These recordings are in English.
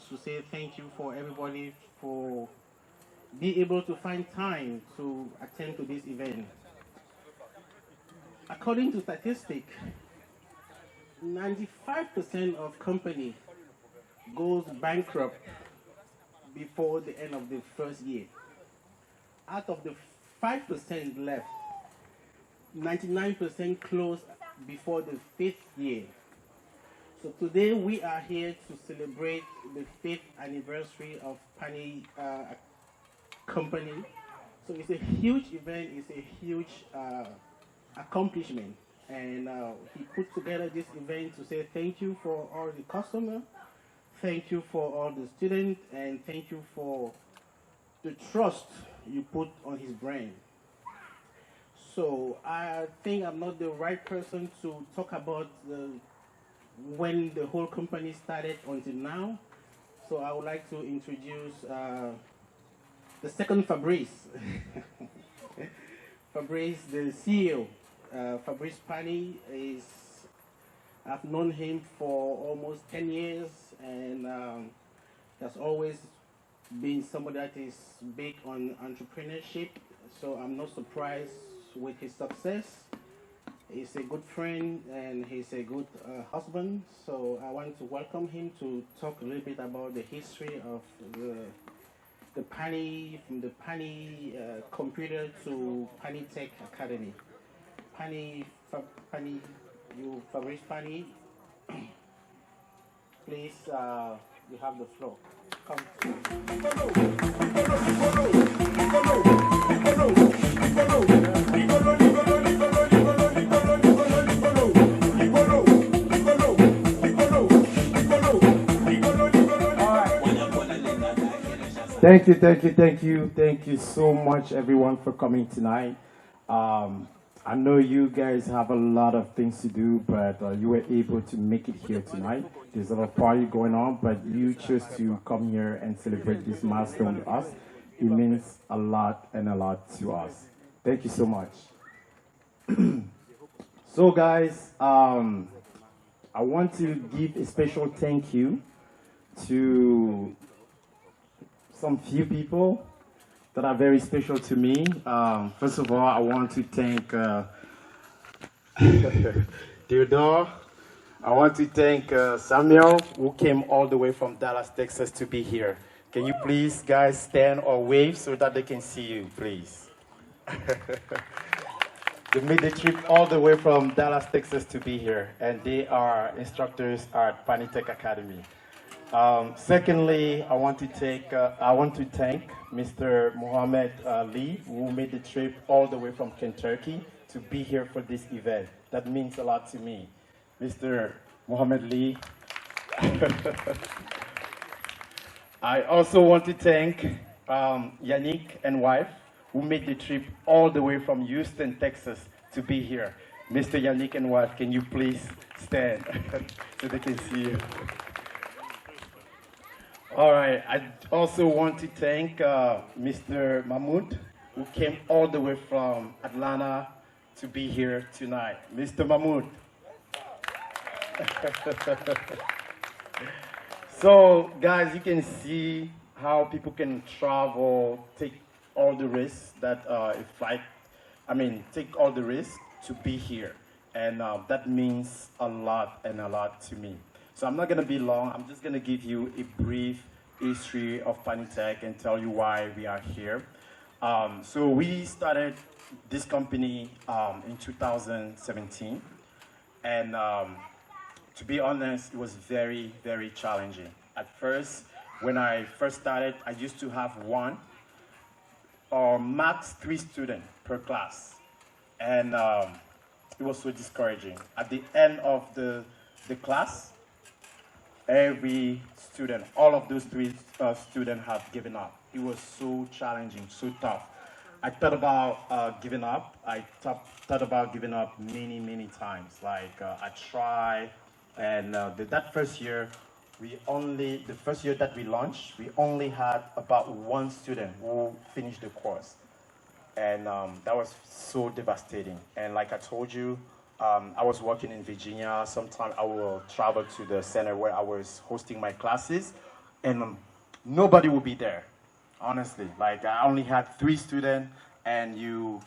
to say thank you for everybody for being able to find time to attend to this event. According to statistics, 95% of company goes bankrupt before the end of the first year. Out of the 5% left, 99% close before the fifth year. So today we are here to celebrate the fifth anniversary of Pani company. So it's a huge event, it's a huge accomplishment. And he put together this event to say thank you for all the customers, thank you for all the students, and thank you for the trust you put on his brand. So I think I'm not the right person to talk about when the whole company started until now. So I would like to introduce the second Fabrice. Fabrice, the CEO. Fabrice Pani is, I've known him for almost 10 years, and has always been somebody that is big on entrepreneurship. So I'm not surprised with his success. He's a good friend and he's a good husband. So I want to welcome him to talk a little bit about the history of the Pani, from the Pani computer to Pani Tech Academy. Pani, Fabrice Pani, please, you have the floor. Come. Thank you so much, everyone, for coming tonight. I know you guys have a lot of things to do, but you were able to make it here tonight. There's a lot of party going on, but you chose to come here and celebrate this milestone with us. It means a lot and a lot to us. Thank you so much. So, guys, I want to give a special thank you to some few people that are very special to me. First of all, I want to thank Theodore. I want to thank Samuel, who came all the way from Dallas, Texas to be here. Can you please, guys, stand or wave so that they can see you, please? They made the trip all the way from Dallas, Texas to be here, and they are instructors at Pani Tech Academy. Secondly, I want to thank Mr. Mohammed Lee, who made the trip all the way from Kentucky to be here for this event. That means a lot to me. Mr. Mohammed Lee. I also want to thank Yannick and wife, who made the trip all the way from Houston, Texas to be here. Mr. Yannick and wife, can you please stand so they can see you? All right, I also want to thank Mr. Mahmoud, who came all the way from Atlanta to be here tonight. Mr. Mahmoud. So, guys, you can see how people can travel, take all the risks that take all the risks to be here. And that means a lot and a lot to me. So I'm not going to be long. I'm just going to give you a brief history of Pani Tech and tell you why we are here. So we started this company in 2017. And to be honest, it was very, very challenging. At first, when I first started, I used to have one or max 3 students per class. And it was so discouraging. At the end of the class, every student, all of those 3 students have given up. It was so challenging, so tough. I thought about giving up. I thought about giving up many, many times. Like I tried, and that first year, the first year that we launched, we only had about 1 student who finished the course. And that was so devastating. And like I told you, I was working in Virginia. Sometimes I will travel to the center where I was hosting my classes. and nobody will be there, honestly. Like, I only had 3 students, and you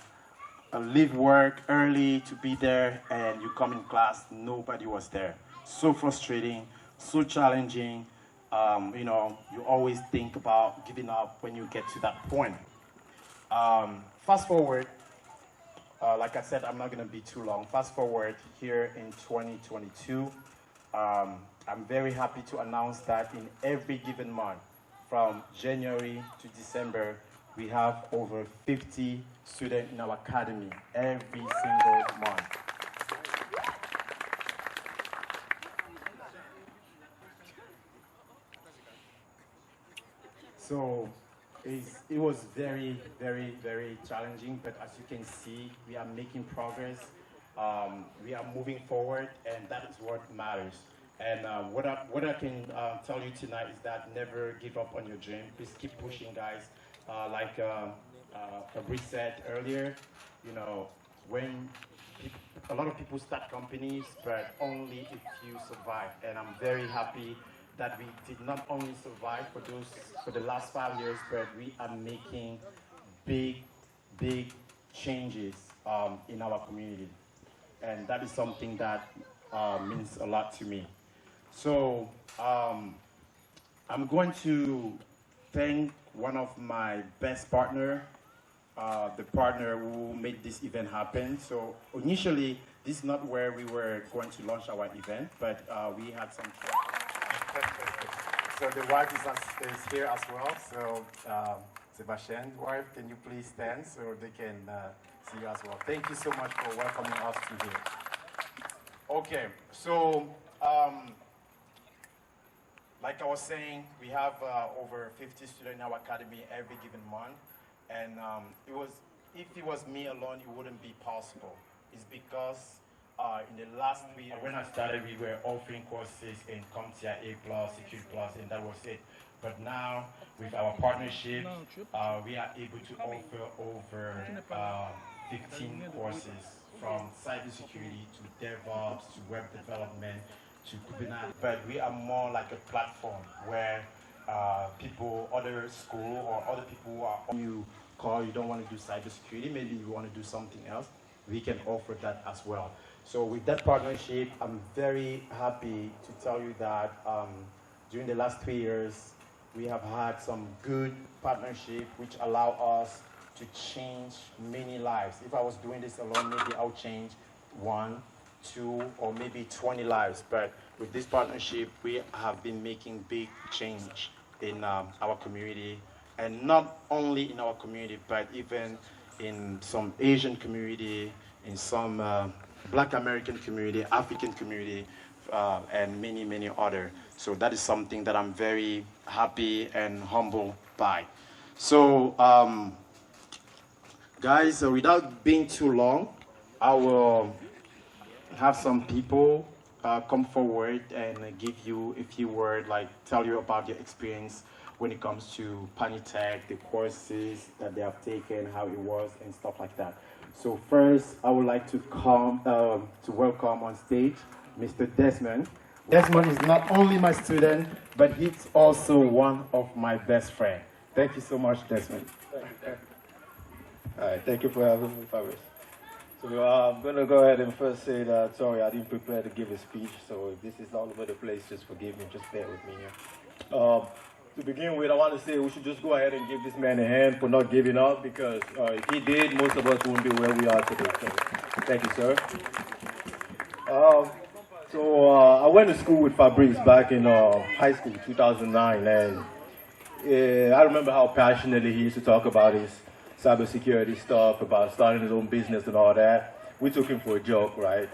leave work early to be there, and you come in class, nobody was there. So frustrating, so challenging. You know, you always think about giving up when you get to that point. Fast forward, like I said, I'm not going to be too long. Fast forward here in 2022, I'm very happy to announce that in every given month, from January to December, we have over 50 students in our academy every single month. So it was very, very, very challenging, but as you can see, we are making progress. We are moving forward, and that is what matters. And what I can tell you tonight is that never give up on your dream. Please keep pushing, guys. Like Fabrice said earlier, you know, when a lot of people start companies, but only if you survive. And I'm very happy that we did not only survive for the last 5 years, but we are making big changes in our community. And that is something that means a lot to me. So I'm going to thank one of my best partner, the partner who made this event happen. So initially, this is not where we were going to launch our event, but we had some. So the wife is here as well. So Sebastian's wife, can you please stand so they can see you as well? Thank you so much for welcoming us to here. Okay, so like I was saying, we have over 50 students in our academy every given month, and if it was me alone, it wouldn't be possible. It's because in the last week, when I started, we were offering courses in CompTIA A+, Secure Plus, and that was it. But now, with our partnership, we are able to offer over 15 courses, from cybersecurity to DevOps to web development to Kubernetes. But we are more like a platform where people, other school or other people who are on you call, you don't want to do cybersecurity, maybe you want to do something else, we can offer that as well. So with that partnership, I'm very happy to tell you that during the last 3 years, we have had some good partnership which allow us to change many lives. If I was doing this alone, maybe I'll change 1, 2, or maybe 20 lives. But with this partnership, we have been making big change in our community, and not only in our community, but even in some Asian community, in some Black American community, African community, and many other. So that is something that I'm very happy and humble by. So guys, without being too long, I will have some people come forward and give you a few words, like tell you about their experience when it comes to Pani Tech, the courses that they have taken, how it was, and stuff like that. So first, I would like to welcome on stage Mr. Desmond. Desmond is not only my student, but he's also one of my best friends. Thank you so much, Desmond. Thank you. All right, thank you for having me, Fabrice. So I'm going to go ahead and first say that, sorry, I didn't prepare to give a speech, so if this is all over the place, just forgive me, just bear with me here. To begin with, I want to say we should just go ahead and give this man a hand for not giving up, because if he did, most of us wouldn't be where we are today. So, thank you, sir. I went to school with Fabrice back in high school, 2009, and I remember how passionately he used to talk about his cybersecurity stuff, about starting his own business and all that. We took him for a joke, right?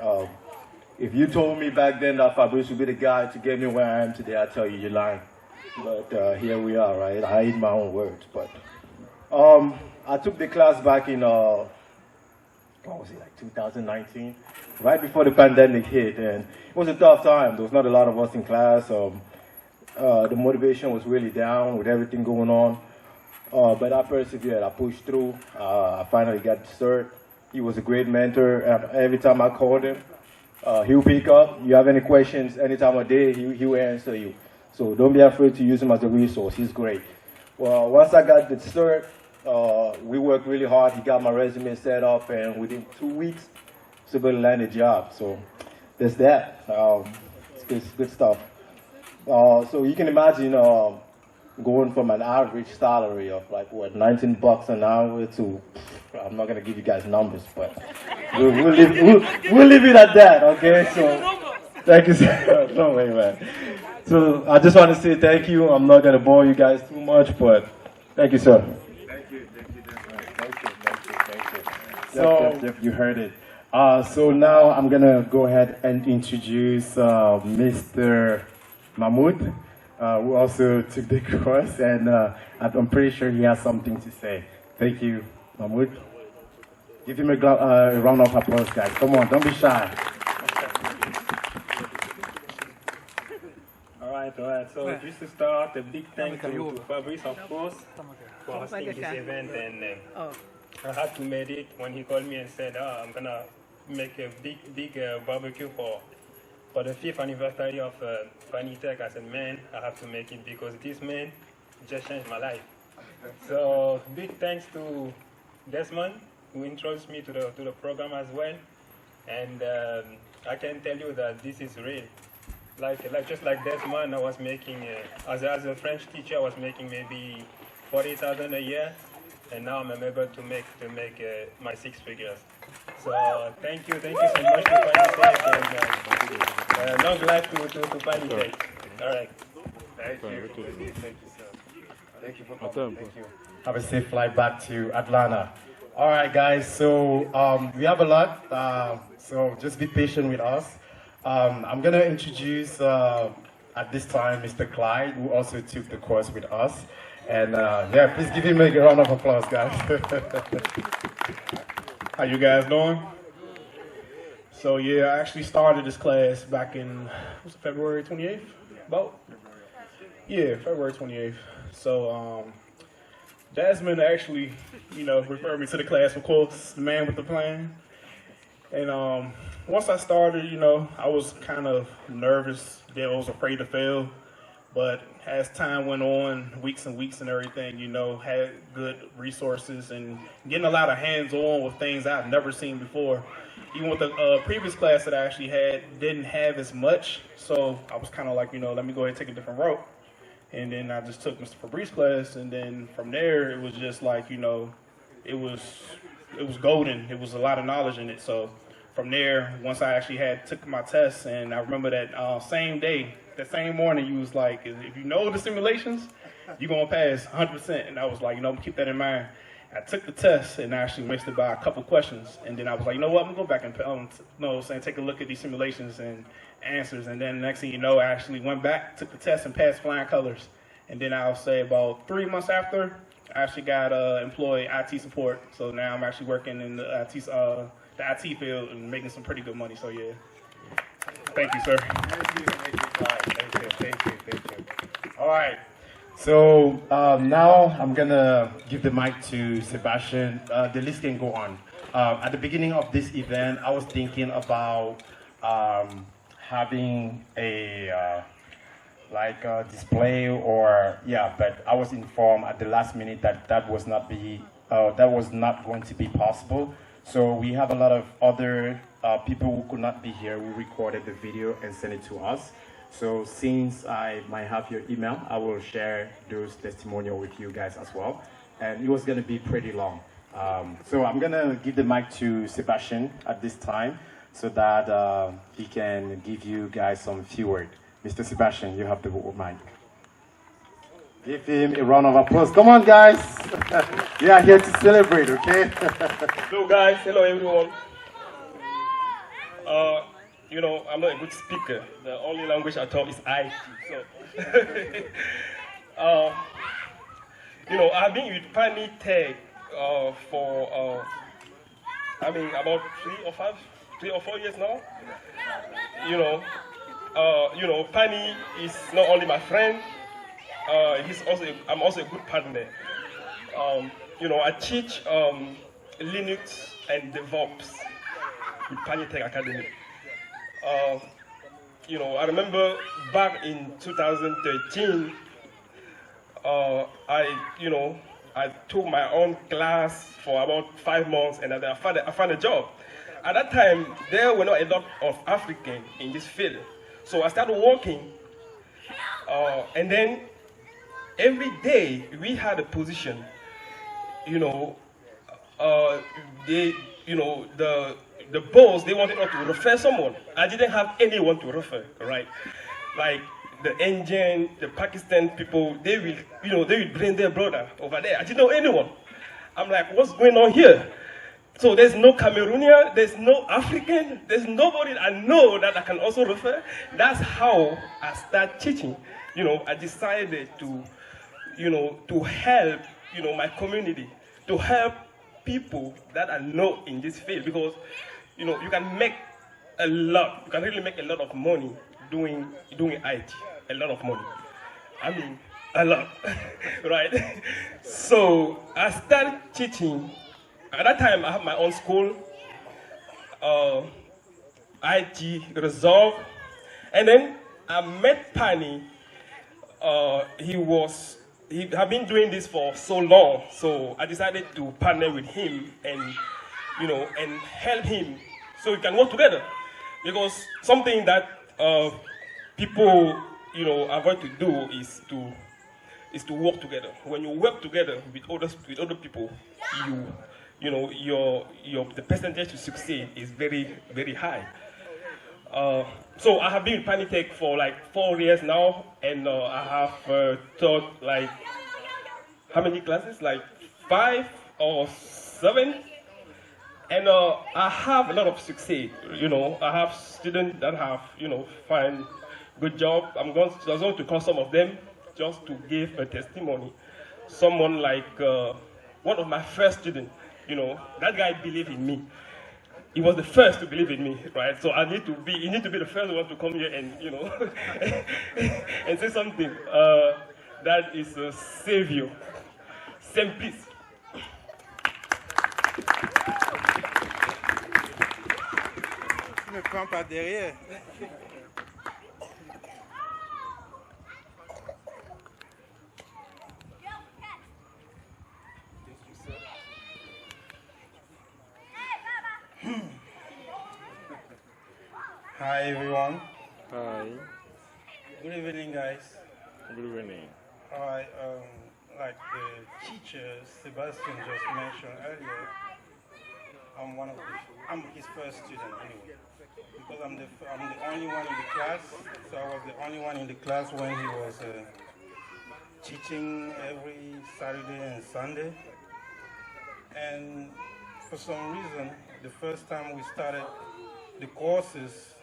If you told me back then that Fabrice would be the guy to get me where I am today, I'd tell you you're lying. But here we are, right? I eat my own words. But I took the class back in, what was it, like 2019? Right before the pandemic hit, and it was a tough time. There was not a lot of us in class. The motivation was really down with everything going on. But I persevered, I pushed through. I finally got the cert. He was a great mentor. Every time I called him, he'll pick up. You have any questions any time of day, he will answer you. So don't be afraid to use him as a resource. He's great. Well, once I got the cert, we worked really hard. He got my resume set up, and within 2 weeks, I was able to land a job. So there's that. It's good stuff. So you can imagine going from an average salary of like what, $19 an hour to, I'm not gonna give you guys numbers, but we'll leave it at that. Okay. So thank you, sir. No way, man. So I just want to say thank you. I'm not gonna bore you guys too much, but thank you, sir. Thank you. So Yep, you heard it. So now I'm gonna go ahead and introduce Mr. Mahmoud, who also took the course, and I'm pretty sure he has something to say. Thank you, Mahmoud. Give him a round of applause, guys. Come on, don't be shy. All right. So just to start, a big thank you to Fabrice, of course, for hosting this event, and I had to make it when he called me and said, I'm gonna make a big barbecue for the 5th anniversary of Pani Tech. I said, man, I have to make it because this man just changed my life. So big thanks to Desmond, who introduced me to the program as well, and I can tell you that this is real. Just like Desmond, I was making as a French teacher, I was making maybe 40,000 a year, and now I'm able to make my 6 figures. So thank you so much to Pani Tech, and long life to Pani Tech. All right. Thank you, sir. Thank you for coming. Thank you. Have a safe flight back to Atlanta. All right, guys. So we have a lot. So just be patient with us. I'm gonna introduce at this time Mr. Clyde, who also took the course with us. And yeah, please give him a round of applause, guys. How you guys doing? So yeah, I actually started this class back in February 28th, about? Yeah, February 28th. So Desmond actually, referred me to the class, of course, the man with the plan. And once I started, I was kind of nervous. I was afraid to fail. But as time went on, weeks and weeks and everything, had good resources and getting a lot of hands-on with things I've never seen before. Even with the previous class that I actually had, didn't have as much. So I was kind of like, let me go ahead and take a different route. And then I just took Mr. Fabrice's class. And then from there, it was just like, it was golden. It was a lot of knowledge in it. So from there, once I actually took my tests, and I remember that same day, that same morning, you was like, if you know the simulations, you're going to pass 100%. And I was like, keep that in mind. I took the test and I actually missed it by a couple questions. And then I was like, you know what, I'm going to go back and take a look at these simulations and answers. And then the next thing you know, I actually went back, took the test, and passed flying colors. And then I'll say about 3 months after, I actually got employed IT support. So now I'm actually working in the IT field and making some pretty good money. So yeah. Thank you, sir. Thank you. All right. So now I'm gonna give the mic to Sebastian. The list can go on. At the beginning of this event, I was thinking about having a display but I was informed at the last minute that was not going to be possible. So we have a lot of other people who could not be here who recorded the video and sent it to us. So since I might have your email, I will share those testimonials with you guys as well. And it was going to be pretty long. So I'm going to give the mic to Sebastian at this time so that he can give you guys some few words. Mr. Sebastian, you have the mic. Give him a round of applause. Come on, guys. We are here to celebrate, okay? Hello, guys. Hello, everyone. I'm not a good speaker. The only language I talk is IT. So, I've been with Pani Tech for, about 3 or 4 years now. Pani is not only my friend. I'm also a good partner. I teach Linux and DevOps with Pani Tech Academy. I remember back in 2013, I took my own class for about 5 months, and then I found a job. At that time, there were not a lot of Africans in this field. So I started working, and then every day we had a position, the boss, they wanted us to refer someone. I didn't have anyone to refer, right? Like the Indian, the Pakistan people, they will bring their brother over there. I didn't know anyone. I'm like, what's going on here? So there's no Cameroonian, there's no African, there's nobody I know that I can also refer. That's how I started teaching. I decided to help, my community, to help people that I know in this field, because, you can make a lot, you can really make a lot of money doing IT, a lot of money. I mean, a lot, right? So I started teaching. At that time, I had my own school, IT Resolve, and then I met Pani. He had been doing this for so long, so I decided to partner with him and help him so we can work together. Because something that people avoid to do is to work together. When you work together with other people, the percentage to succeed is very, very high. So I have been with Pani Tech for like 4 years now, and I have taught like how many classes? Like 5 or 7. And I have a lot of success. I have students that have find good job. I'm going to call some of them just to give a testimony. Someone like one of my first students. That guy believed in me. He was the first to believe in me, right? So you need to be the first one to come here and, and say something. That is a savior. Simplice. Tu me prends pas derrière. Hi everyone. Hi. Good evening, guys. Good evening. Alright, like the teacher Sebastian just mentioned earlier, I'm his first student anyway, because I'm the only one in the class. So I was the only one in the class when he was teaching every Saturday and Sunday. And for some reason, the first time we started the courses,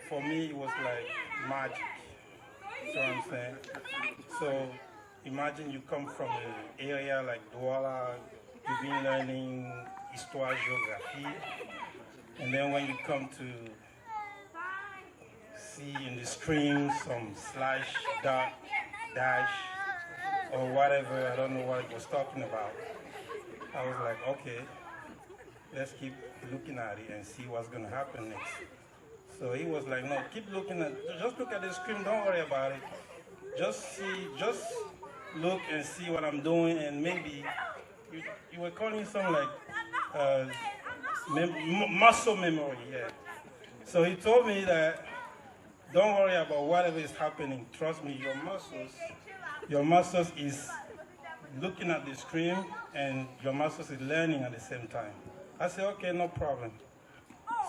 for me it was like magic. You know what I'm saying? So imagine you come from an area like Douala, you've been learning histoire, géographie, and then when you come to see in the screen some slash, dot, dash, or whatever, I don't know what it was talking about. I was like, okay, let's keep looking at it and see what's going to happen next. So he was like, no, keep looking at, just look at the screen, don't worry about it. Just look and see what I'm doing, and maybe you were calling something like muscle memory, yeah. So he told me that don't worry about whatever is happening. Trust me, your muscles is looking at the screen, and your muscles is learning at the same time. I said, okay, no problem.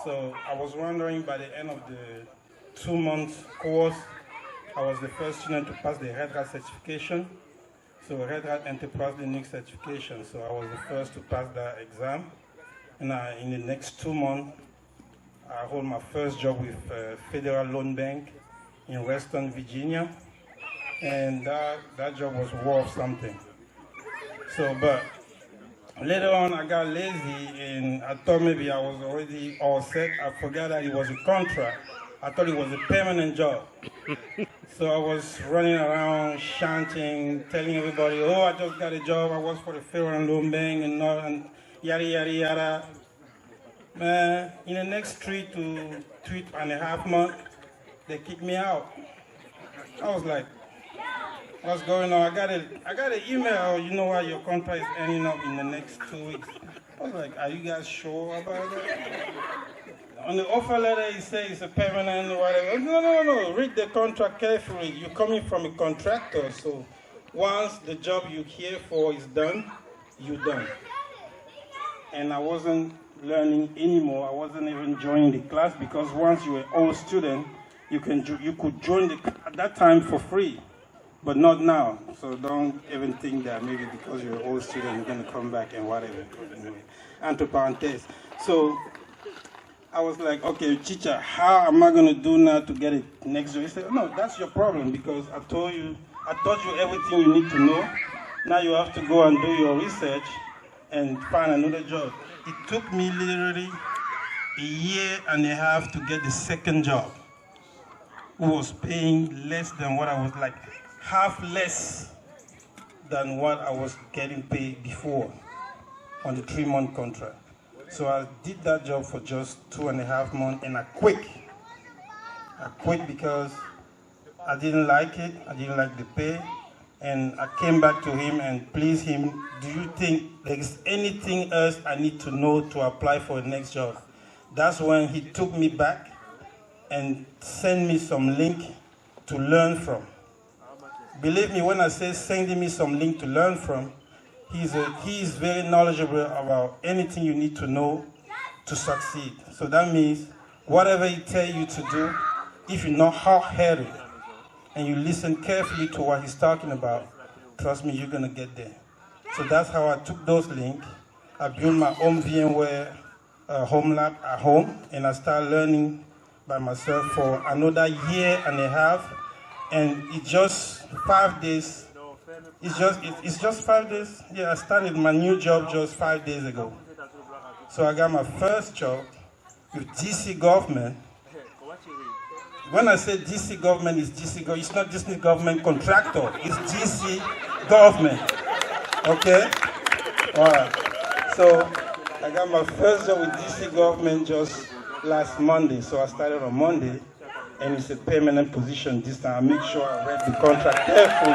So I was wondering, by the end of the 2-month course, I was the first student to pass the Red Hat certification. So Red Hat Enterprise Linux certification. So I was the first to pass that exam. And in the next 2 months, I hold my first job with Federal Loan Bank in Western Virginia. And that job was worth something. So, but later on, I got lazy, and I thought maybe I was already all set. I forgot that it was a contract. I thought it was a permanent job. So I was running around chanting, telling everybody, oh, I just got a job. I work for the Federal Loan Bank and yada, yada, yada. Man, in the next 3 to 3.5 months, They kicked me out. I was like, what's going on? I got an email, you know what, your contract is ending up in the next 2 weeks. I was like, are you guys sure about that? On the offer letter, it says it's a permanent or whatever. No. Read the contract carefully. You're coming from a contractor, so once the job you're here for is done, you're done. And I wasn't learning anymore. I wasn't even joining the class because once you're an old student, you could join at that time for free, but not now. So don't even think that maybe because you're an old student, you're going to come back and whatever. Anyway, entre parenthèses. So I was like, okay, teacher, how am I going to do now to get it next year? He said, no, that's your problem because I taught you everything you need to know. Now you have to go and do your research and find another job. It took me literally a year and a half to get the second job, who was paying less than what I was, like half less than what I was getting paid before on the 3-month contract. So I did that job for just 2.5 months and I quit. I quit because I didn't like it, I didn't like the pay, and I came back to him and pleased him, do you think there is anything else I need to know to apply for the next job? That's when he took me back and sent me some link to learn from. Believe me when I say sending me some link to learn from, he is very knowledgeable about anything you need to know to succeed. So that means whatever he tells you to do, if you're not hard-headed and you listen carefully to what he's talking about, trust me, you're going to get there. So that's how I took those links. I built my own VMware home lab at home, and I started learning by myself for another year and a half. And it's just 5 days. It's just 5 days. Yeah, I started my new job just 5 days ago. So I got my first job with DC government. When I say DC government, it's not DC government contractor. It's DC government. Okay? All right. So I got my first job with DC government just last Monday. So I started on Monday. And it's a permanent position this time. I make sure I read the contract carefully,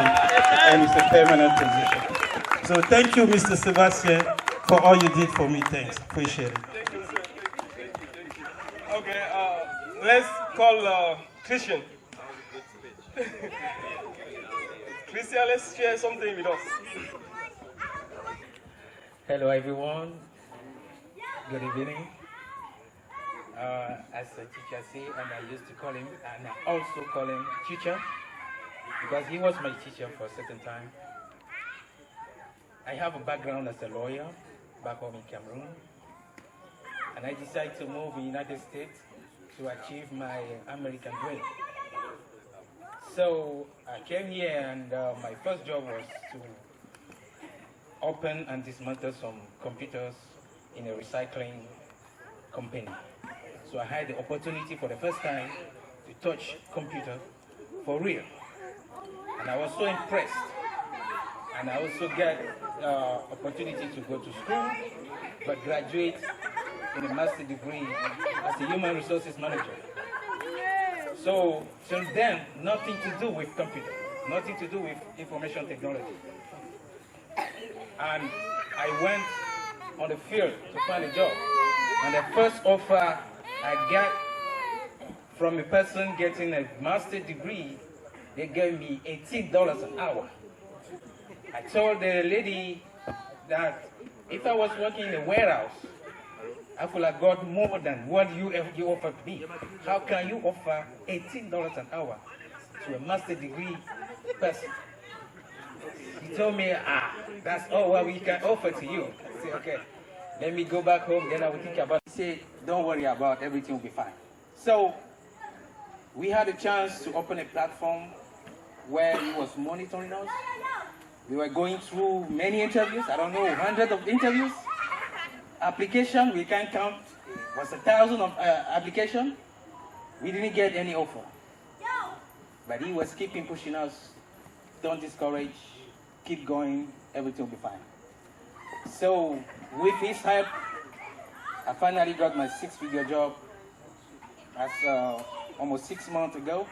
and it's a permanent position. So thank you, Mr. Sebastian, for all you did for me. Thanks. Appreciate it. Okay, let's call Christian. Christian, let's share something with us. Hello, everyone. Good evening. As a teacher say, and I used to call him, and I also call him teacher, because he was my teacher for a certain time. I have a background as a lawyer back home in Cameroon, and I decided to move to the United States to achieve my American dream. So I came here, and my first job was to open and dismantle some computers in a recycling company. So I had the opportunity for the first time to touch computer for real. And I was so impressed. And I also got opportunity to go to school, but graduate in a master's degree as a human resources manager. So since then, nothing to do with computer, nothing to do with information technology. And I went on the field to find a job. And the first offer I got from a person getting a master's degree, they gave me $18 an hour. I told the lady that if I was working in a warehouse, I could have got more than what you offered me. How can you offer $18 an hour to a master's degree person? He told me, that's all what we can offer to you. I said, okay, let me go back home, then I will think about it. He said, don't worry about it, everything will be fine. So we had a chance to open a platform where he was monitoring us. We were going through many interviews, I don't know, hundreds of interviews. Application, we can't count, was 1,000 of application. We didn't get any offer. But he was keeping pushing us, don't discourage, keep going, everything will be fine. So with his help, I finally got my 6-figure job as almost 6 months ago.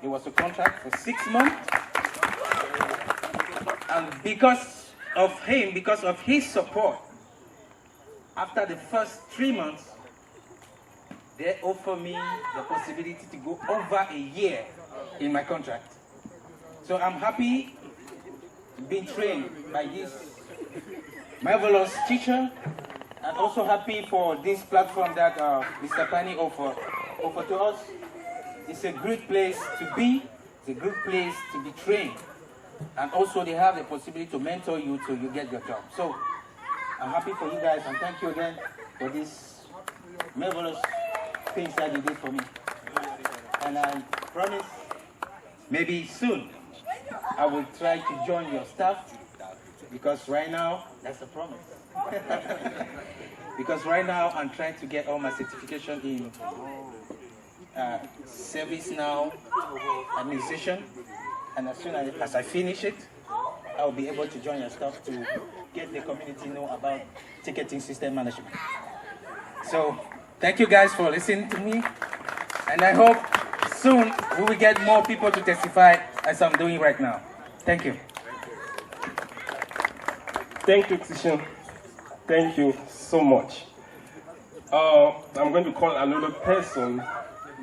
It was a contract for 6 months. And because of him, because of his support, after the first 3 months, they offered me the possibility to go over a year in my contract. So I'm happy being trained by this marvelous teacher, and also happy for this platform that Mr. Pani offered to us. It's a great place to be, it's a good place to be trained, and also they have the possibility to mentor you till you get your job. So I'm happy for you guys, and thank you again for these marvelous things that you did for me. And I promise, maybe soon, I will try to join your staff, because right now, that's a promise. Because right now, I'm trying to get all my certification in service now administration, and as soon as I finish it, I'll be able to join your staff to get the community know about ticketing system management. So thank you guys for listening to me, and I hope soon we will get more people to testify as I'm doing right now. Thank you. Thank you, Christian. Thank you so much. I'm going to call another person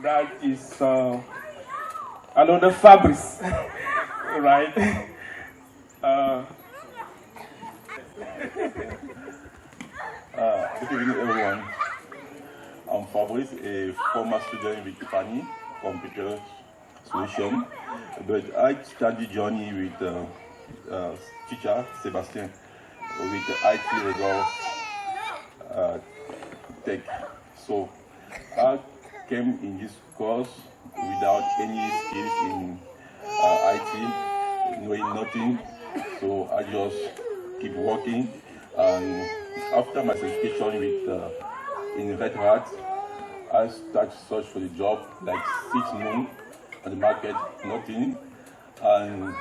that is another Fabrice, right? Good evening, everyone. I'm Fabrice, a former student with Pani Computer Solution, but I started journey with teacher Sebastian with the IT results tech. So I came in this course without any skills in IT, knowing nothing. So I just keep working, and after my certification with in Red Hat, I started search for the job like 6 months on the market, nothing, and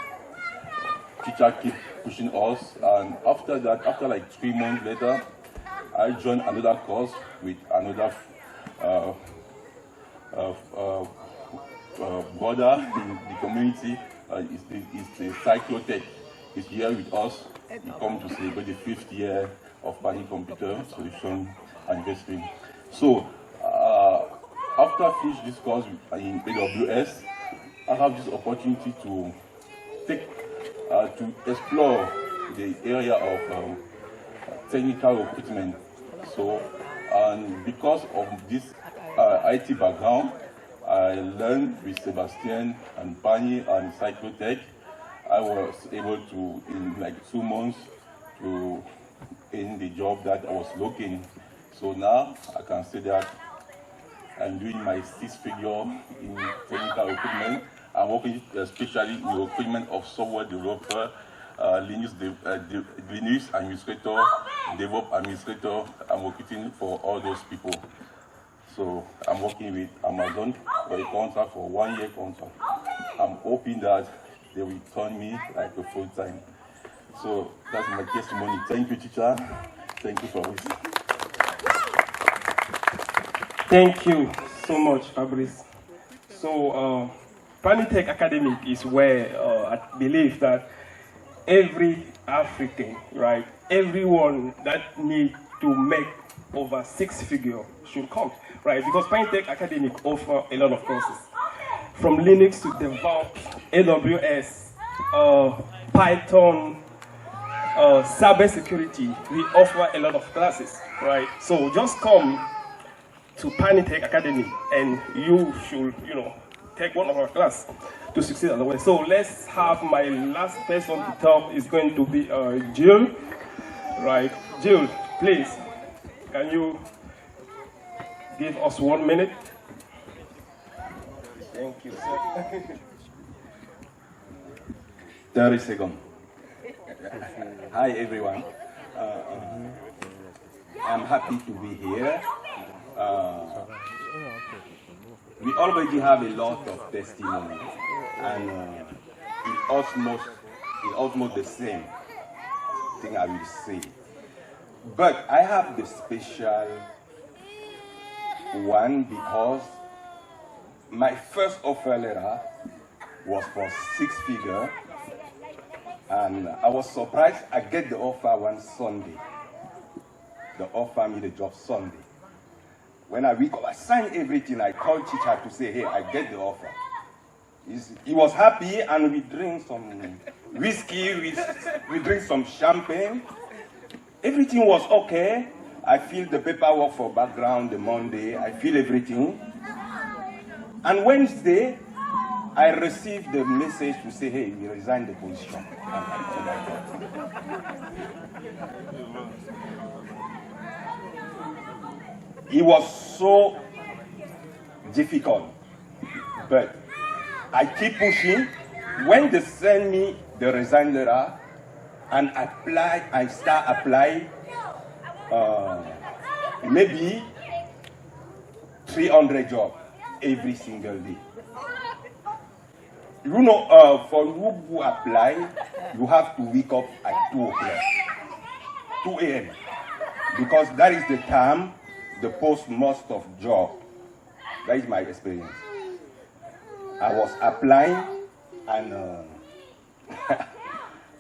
teacher keep pushing us, and after that, after like 3 months later, I joined another course with another brother in the community. It's the Cyclotech. He's here with us. He come to celebrate the 5th year of Pani Computer Solution anniversary. So after I finish this course in AWS, I have this opportunity to explore the area of technical recruitment. So, and because of this IT background, I learned with Sebastian and Pani and Cyclotech. I was able to, in like 2 months, to end the job that I was looking. So now I can say that I'm doing my 6th figure in technical recruitment. I'm working especially in the recruitment of software developer, Linux administrator, DevOps administrator. I'm recruiting for all those people. So I'm working with Amazon for a contract, for 1 year contract. I'm hoping that they will turn me like a full time. So that's my testimony. Thank you, teacher. Thank you for listening. Thank you so much, Fabrice. So Pani Tech Academy is where I believe that every African, right, everyone that needs to make over 6 figures should come, right? Because Pani Tech Academy offers a lot of courses, from Linux to DevOps, AWS, Python, cybersecurity. We offer a lot of classes, right? So just come to Pani Tech Academy, and you should, take one of our class to succeed otherwise. So let's have my last person to talk is going to be Jill, right? Jill, please, can you give us 1 minute? Thank you, sir. 30 seconds. Hi, everyone. I'm happy to be here. We already have a lot of testimony, and it's almost the same thing I will say. But I have the special one because my first offer letter was for 6 figures, and I was surprised. I get the offer one Sunday. The offer me the job Sunday. When I wake up, I sign everything. I call teacher to say, hey, I get the offer. He was happy, and we drink some whiskey, we drink some champagne. Everything was okay. I fill the paperwork for background the Monday. I fill everything. And Wednesday, I received the message to say, hey, we resign the position. And I told my God. It was so difficult, but I keep pushing. When they send me the resign letter and I start applying, maybe 300 jobs every single day. You know, for you who apply, you have to wake up at 2 o'clock, 2 a.m. because that is the time the post most of job. That is my experience. I was applying, and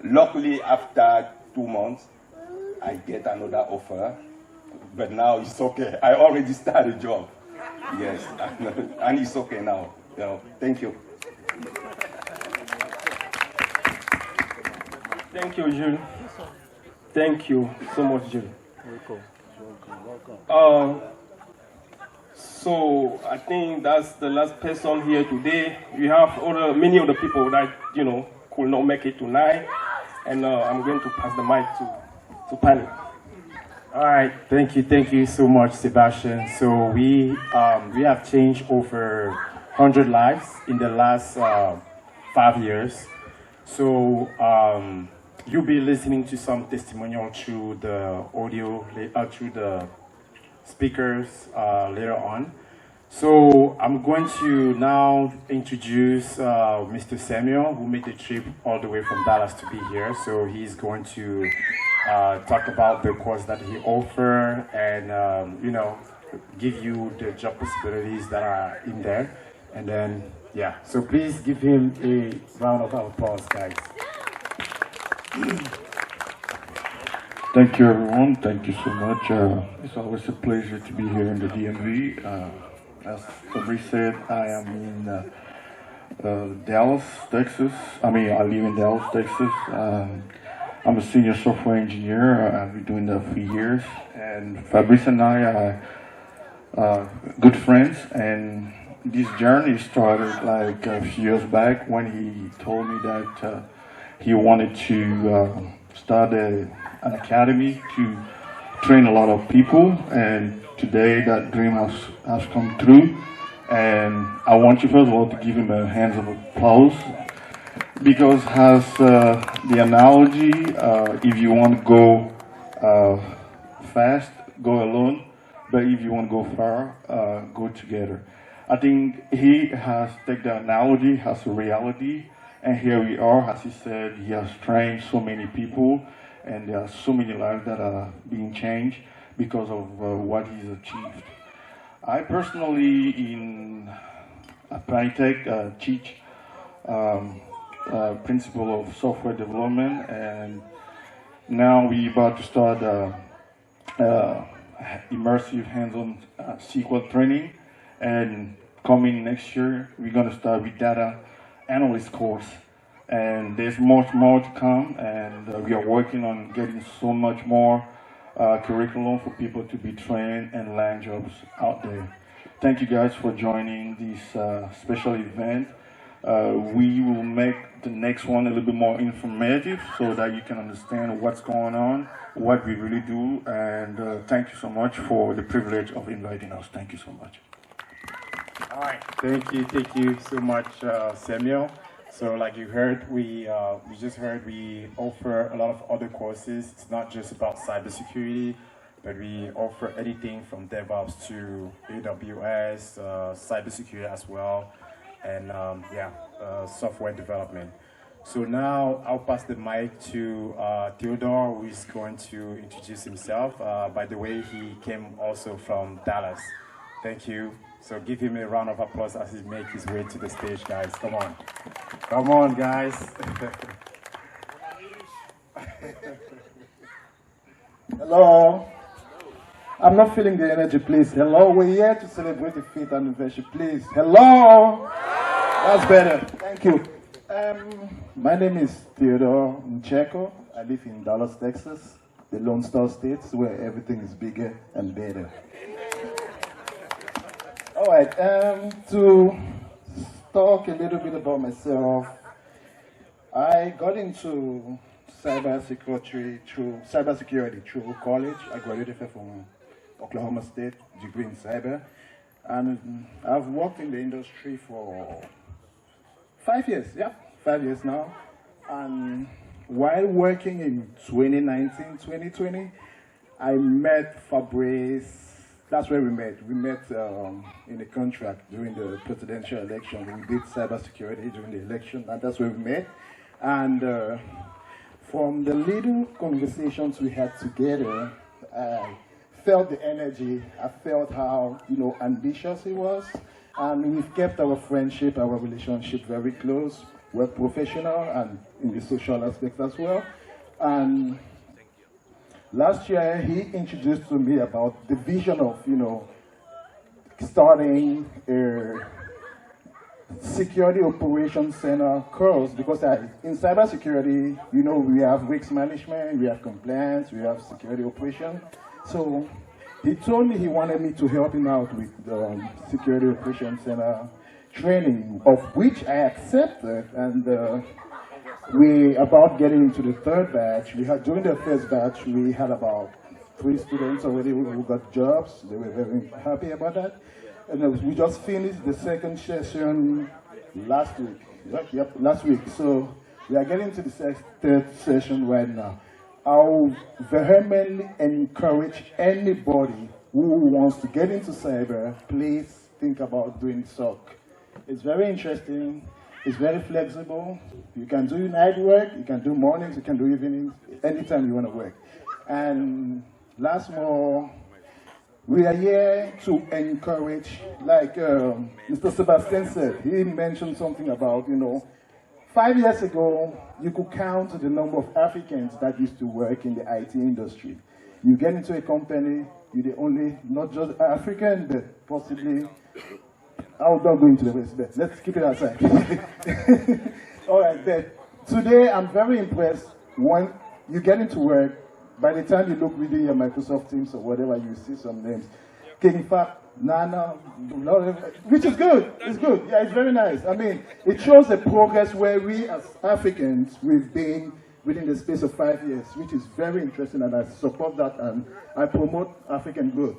luckily after 2 months, I get another offer. But now it's okay. I already started a job. Yes, and it's okay now. Thank you. Thank you, Jules. Thank you so much, Jules. So I think that's the last person here today. We have many other people that could not make it tonight, and I'm going to pass the mic to Pani. All right, thank you so much, Sebastian. So we have changed over 100 lives in the last 5 years. So you'll be listening to some testimonial through the audio, through the speakers later on. So I'm going to now introduce Mr. Samuel, who made the trip all the way from Dallas to be here. So he's going to talk about the course that he offers and, give you the job possibilities that are in there. And then, yeah, so please give him a round of applause, guys. Thank you, everyone. Thank you so much. It's always a pleasure to be here in the DMV. As Fabrice said, I am in Dallas, Texas. I live in Dallas, Texas. I'm a senior software engineer. I've been doing that for years. And Fabrice and I are good friends. And this journey started like a few years back when he told me that he wanted to start an academy to train a lot of people, and today that dream has come true. And I want you first of all to give him a hands of applause, because as the analogy, if you want to go fast, go alone, but if you want to go far, go together. I think he has taken the analogy as a reality, and here we are. As he said, he has trained so many people, and there are so many lives that are being changed because of what he's achieved. I personally, in Pani Tech, teach principle of software development, and now we're about to start immersive hands-on SQL training, and coming next year, we're going to start with data analyst course. And there's much more to come, and we are working on getting so much more curriculum for people to be trained and land jobs out there. Thank you guys for joining this special event. We will make the next one a little bit more informative so that you can understand what's going on, what we really do, and thank you so much for the privilege of inviting us. Thank you so much. All right, thank you so much, Samuel. So like you heard, we just heard we offer a lot of other courses. It's not just about cybersecurity, but we offer anything from DevOps to AWS, cybersecurity as well, and software development. So now I'll pass the mic to Theodore, who is going to introduce himself. By the way, he came also from Dallas. Thank you. So give him a round of applause as he makes his way to the stage, guys. Come on. Come on, guys. Hello. I'm not feeling the energy, please. Hello, we're here to celebrate the 5th anniversary, please. Hello. That's better. Thank you. My name is Theodore Ncheko. I live in Dallas, Texas, the Lone Star State, where everything is bigger and better. All right, to talk a little bit about myself, I got into cybersecurity through college. I graduated from Oklahoma State, degree in cyber, and I've worked in the industry for 5 years, 5 years now. And while working in 2019, 2020, I met Fabrice. That's where we met. We met in a contract during the presidential election. We did cybersecurity during the election, and that's where we met. And from the little conversations we had together, I felt the energy. I felt how ambitious he was, and we've kept our friendship, our relationship very close. We're professional and in the social aspects as well. And last year, he introduced to me about the vision of, starting a security operations center course, because in cybersecurity, we have risk management, we have compliance, we have security operations. So he told me he wanted me to help him out with the security operations center training, of which I accepted, and we about getting into the third batch. During the first batch, we had about 3 students already who got jobs. They were very happy about that. And we just finished the second session last week. Yep, last week. So we are getting to the third session right now. I'll vehemently encourage anybody who wants to get into cyber, please think about doing SOC. It's very interesting. It's very flexible. You can do night work, you can do mornings, you can do evenings, anytime you want to work. And last more, we are here to encourage, like Mr. Sebastian said, he mentioned something about, 5 years ago, you could count the number of Africans that used to work in the IT industry. You get into a company, you're the only, not just African, but possibly, I'll not go into the rest, but let's keep it aside. All right, but today I'm very impressed. When you get into work, by the time you look within your Microsoft Teams or whatever, you see some names. King Fat, Nana, which is good. It's good. Yeah, it's very nice. I mean, it shows the progress where we as Africans, we've been within the space of 5 years, which is very interesting, and I support that, and I promote African growth.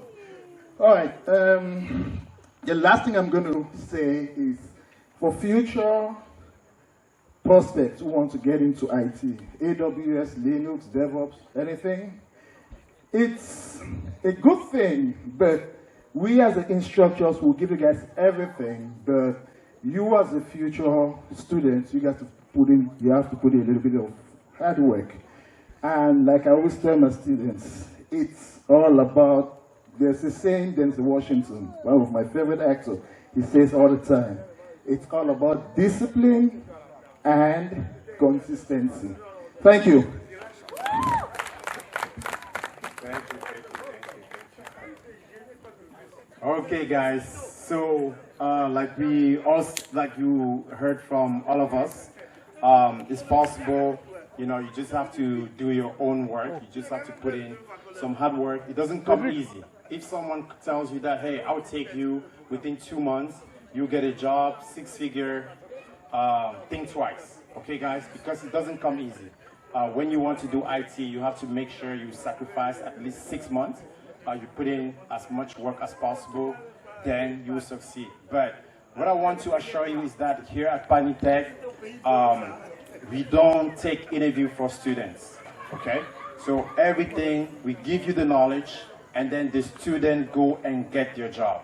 All right. The last thing I'm going to say is, for future prospects who want to get into IT, AWS, Linux, DevOps, anything, it's a good thing, but we as the instructors will give you guys everything, but you as the future students, you have to put in a little bit of hard work. And like I always tell my students, it's all about, there's a saying, Denzel Washington, one of my favorite actors, he says all the time, it's all about discipline and consistency. Thank you. Okay, guys. So, like you heard from all of us, it's possible. You just have to do your own work. You just have to put in some hard work. It doesn't come easy. If someone tells you that, hey, I'll take you within 2 months, you get a job, 6-figure, think twice. Okay, guys, because it doesn't come easy. When you want to do IT, you have to make sure you sacrifice at least 6 months. You put in as much work as possible, then you will succeed. But what I want to assure you is that here at Pani Tech, we don't take interview for students, okay? So everything, we give you the knowledge, and then the student go and get their job.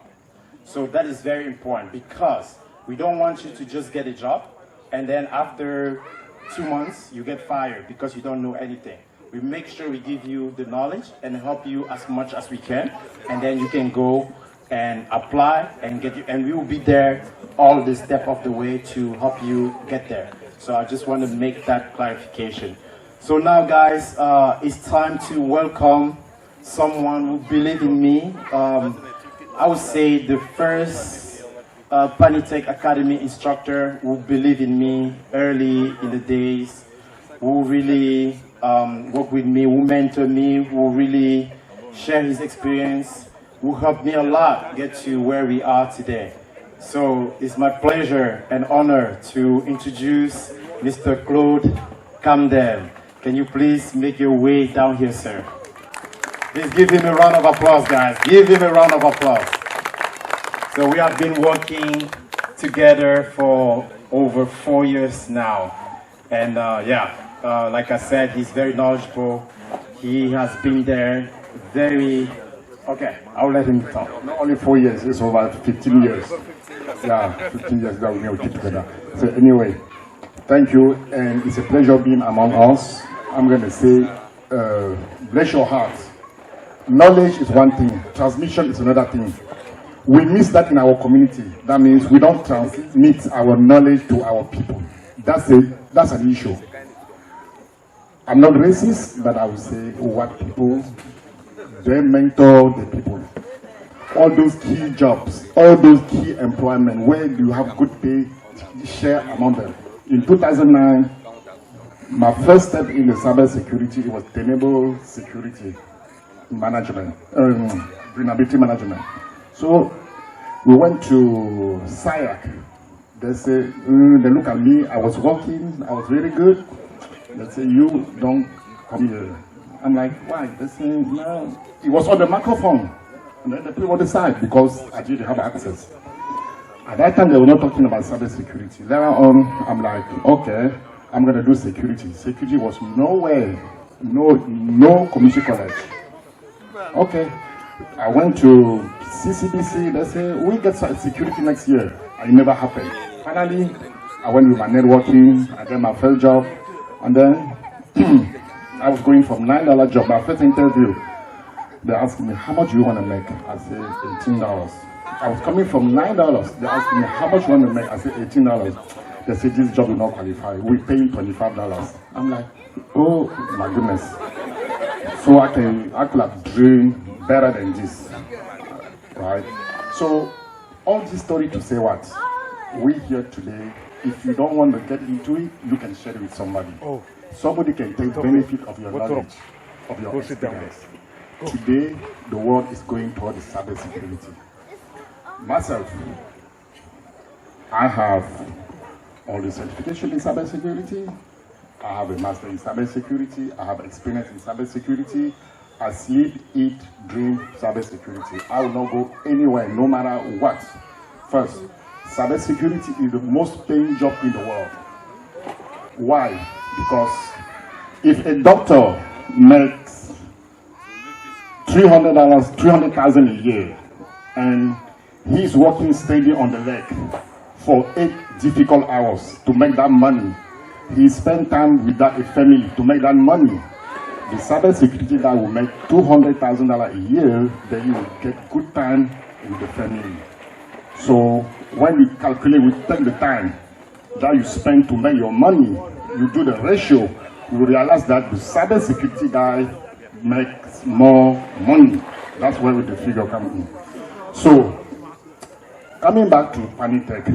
So that is very important, because we don't want you to just get a job, and then after 2 months, you get fired because you don't know anything. We make sure we give you the knowledge and help you as much as we can, and then you can go and apply and get you, and we will be there all the step of the way to help you get there. So I just want to make that clarification. So now, guys, it's time to welcome someone who believes in me. I would say the first Pani Tech Academy instructor who believed in me early in the days, who really worked with me, who mentored me, who really shared his experience, who helped me a lot get to where we are today. So it's my pleasure and honor to introduce Mr. Claude Camden. Can you please make your way down here, sir? Please give him a round of applause, guys. Give him a round of applause. So we have been working together for over 4 years now. And like I said, he's very knowledgeable. He has been there very... Okay, I'll let him talk. Not only 4 years, it's over 15 years. Yeah, 15 years that we have keep together. So anyway, thank you, and it's a pleasure being among us. I'm going to say, bless your heart. Knowledge is one thing, transmission is another thing. We miss that in our community. That means we don't transmit our knowledge to our people. That's an issue. I'm not racist, but I would say what people, they mentor the people. All those key jobs, all those key employment, where you have good pay, share among them. In 2009, my first step in the cyber security was tenable security management, vulnerability management. So we went to SIAC. They say, they look at me, I was working, I was very good. They say, you don't come here. I'm like, why? They say, no. It was on the microphone. And then the people decide because I didn't have access. At that time, they were not talking about cyber security. Later on, I'm like, okay, I'm going to do security. Security was nowhere, no community college. Okay, I went to CCBC. They say, we get security next year. It never happened. Finally, I went with my networking. I got my first job. And then I was going from $9 job, my first interview. They asked me, how much do you want to make? I said, $18. I was coming from $9. They asked me, how much you want to make? I said, $18. They said, this job will not qualify. We pay $25. I'm like, oh my goodness. So I could have dreamed better than this, right? So all this story to say what? We here today, if you don't want to get into it, you can share it with somebody. Somebody can take benefit of your knowledge, of your experience. Today, the world is going towards cyber security. Myself, I have all the certification in cyber security. I have a master in cyber security. I have experience in cyber security. I sleep, eat, dream cyber security. I will not go anywhere, no matter what. First, cyber security is the most paying job in the world. Why? Because if a doctor makes $300,000 a year, and he's working steady on the leg for 8 difficult hours to make that money, he spends time with that family to make that money. The cyber security guy will make $200,000 a year, then you will get good time with the family. So when you calculate, we take the time that you spend to make your money, you do the ratio, you realize that the cyber security guy makes more money. That's where the figure comes in. So, coming back to Pani Tech,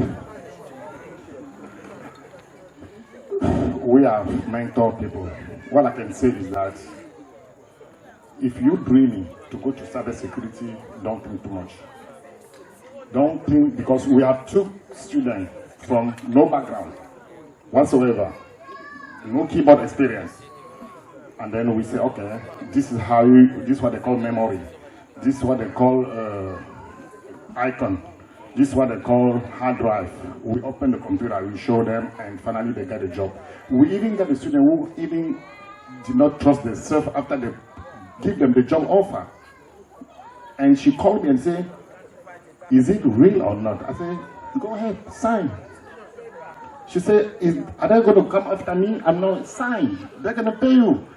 we have mentor people. What I can say is that if you're dreaming to go to cyber security, don't think too much. Don't think, because we have 2 students from no background whatsoever, no keyboard experience. And then we say, okay, this is how this is what they call memory. This is what they call icon. This is what they call hard drive. We open the computer, we show them, and finally they get a job. We even get a student who even did not trust themselves after they give them the job offer. And she called me and said, is it real or not? I said, go ahead, sign. She said, are they going to come after me? I'm not signed. They're going to pay you.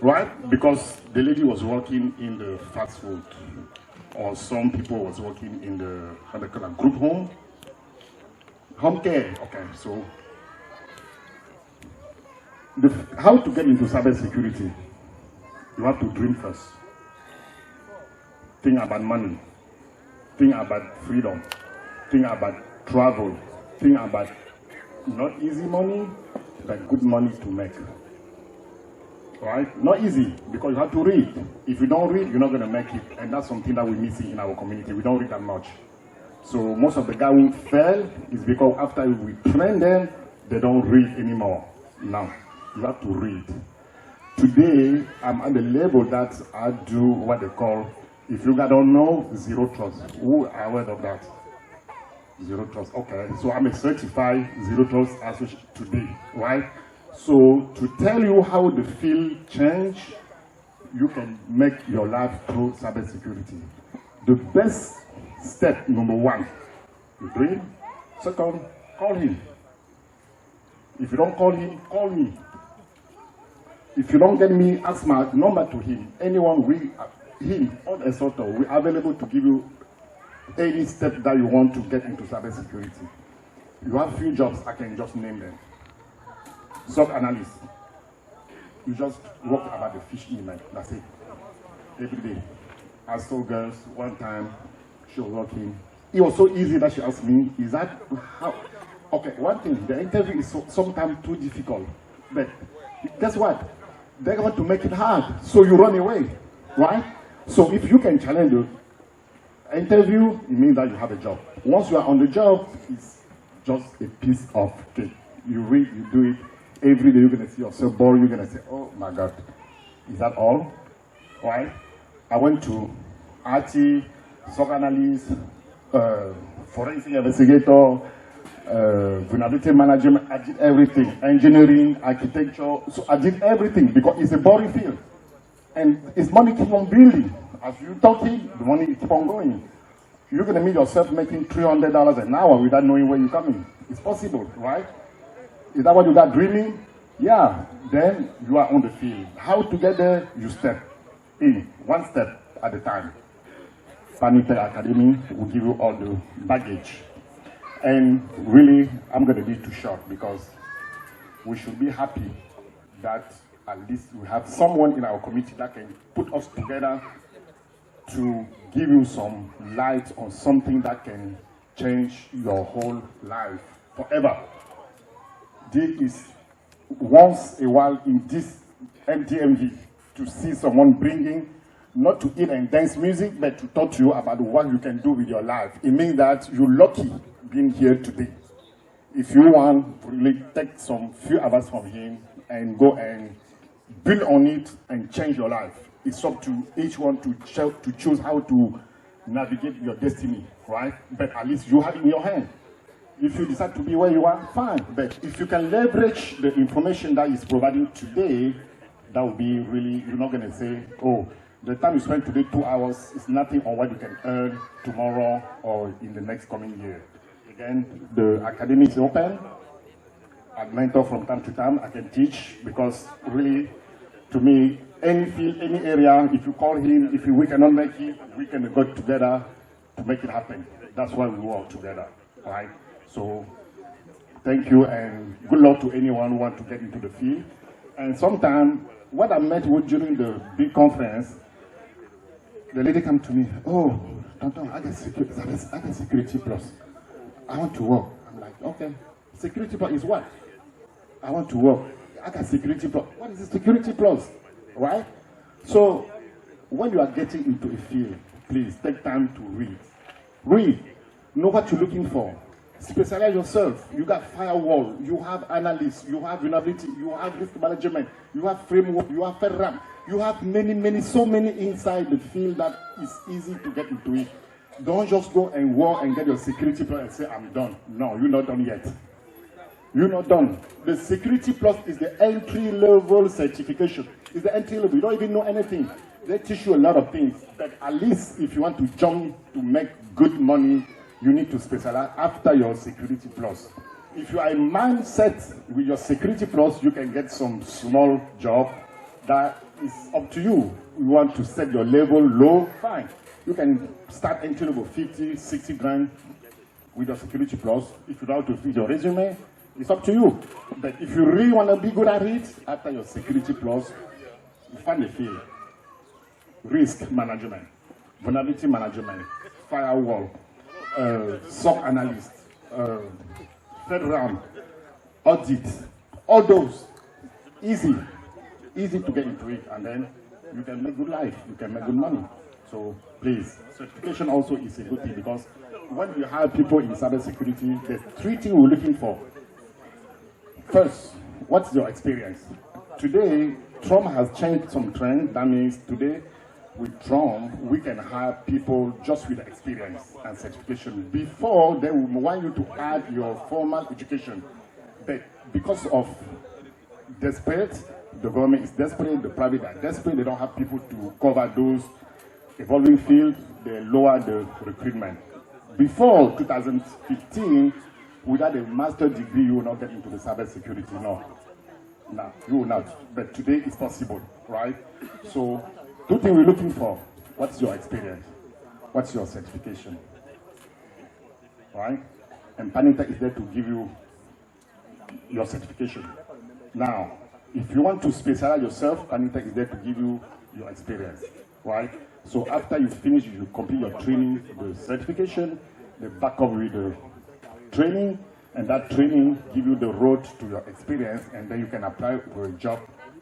Right? Because the lady was working in the fast food or some people was working in the, how they call it, group home care. Okay, so how to get into cybersecurity? You have to dream first. Think about money. Think about freedom. Think about travel. Think about not easy money, but good money to make. Right? Not easy, because you have to read. If you don't read, you're not going to make it. And that's something that we're missing in our community. We don't read that much. So most of the guys who fail is because after we train them, they don't read anymore. Now, you have to read. Today, I'm at the level that I do what they call, if you guys don't know, zero trust. Who are aware of that? Zero trust. Okay, so I'm a certified zero trust associate today, right? So to tell you how the field change, you can make your life through cybersecurity. The best step, number one, you dream. Second, call him. If you don't call him, call me. If you don't get me, ask my number to him. Anyone, him or a sort of, we're available to give you any step that you want to get into cybersecurity. You have few jobs, I can just name them. SOC analyst. You just work about the fish email, that's it. Every day. I saw girls one time, she was working. It was so easy that she asked me, is that how? Okay, one thing, the interview is sometimes too difficult. But guess what? They're going to make it hard, so you run away, right? So if you can challenge the interview, it means that you have a job. Once you are on the job, it's just a piece of cake. You read, you do it. Every day you're going to see yourself bored. You're going to say, oh my God, is that all? Right? I went to IT, SOC analyst, forensic investigator, vulnerability management. I did everything. Engineering, architecture. So I did everything because it's a boring field. And its money keeps on building. As you're talking, the money keeps on going. You're going to meet yourself making $300 an hour without knowing where you're coming. It's possible, right? Is that what you got dreaming? Yeah. Then you are on the field. How to get there? You step in, one step at a time. Pani Academy will give you all the baggage. And really, I'm going to be too short because we should be happy that at least we have someone in our community that can put us together to give you some light on something that can change your whole life forever. This is once a while in this MTMV to see someone bringing, not to eat and dance music, but to talk to you about what you can do with your life. It means that you're lucky being here today. If you want to really take some few hours from him and go and build on it and change your life, it's up to each one to choose how to navigate your destiny, right? But at least you have it in your hand. If you decide to be where you are, fine. But if you can leverage the information that is providing today, that will be really, you're not going to say, oh, the time you spend today, 2 hours, is nothing on what you can earn tomorrow or in the next coming year. Again, the academy is open. I mentor from time to time. I can teach because really, to me, any field, any area, if you call him, if we cannot make it, we can go together to make it happen. That's why we work together, right? So, thank you and good luck to anyone who wants to get into the field. And sometimes, what I met with during the big conference, the lady come to me, oh, Tonton, I got security plus. I want to work. I'm like, okay, security plus is what? I want to work. I got security plus. What is the security plus? Right? So, when you are getting into a field, please take time to read. Read. Know what you're looking for. Specialize yourself. You got firewall, you have analysts, you have vulnerability, you have risk management, you have framework, you have FedRAMP, you have so many inside the field that it's easy to get into it. Don't just go and work and get your security plus and say, I'm done. No, you're not done yet. You're not done. The security plus is the entry-level certification. It's the entry level. You don't even know anything. They teach you a lot of things. But at least if you want to jump to make good money, you need to specialize after your security plus. If you are a mindset with your security plus, you can get some small job that is up to you. You want to set your level low, fine. You can start entering with 50, 60 grand with your security plus. If you want to feed your resume, it's up to you. But if you really want to be good at it, after your security plus, you find a field. Risk management, vulnerability management, firewall, SOC analyst, FedRAMP, audit, all those, easy to get into it, and then you can make good life, you can make good money. So please, certification also is a good thing, because when you have people in cybersecurity, there's 3 things we're looking for. First, what's your experience? Today, Trump has changed some trend. That means today, with Trump, we can hire people just with experience and certification. Before, they will want you to add your formal education. But because of desperate, the government is desperate, the private are desperate, they don't have people to cover those evolving fields, they lower the recruitment. Before 2015, without a master's degree, you will not get into the cybersecurity, no. No, you will not. But today it's possible, right? So, 2 things we're looking for. What's your experience? What's your certification? Right? And Pani Tech is there to give you your certification. Now, if you want to specialize yourself, Pani Tech is there to give you your experience, right? So after you finish, you complete your training, the certification, the backup with the training, and that training give you the road to your experience, and then you can apply for a job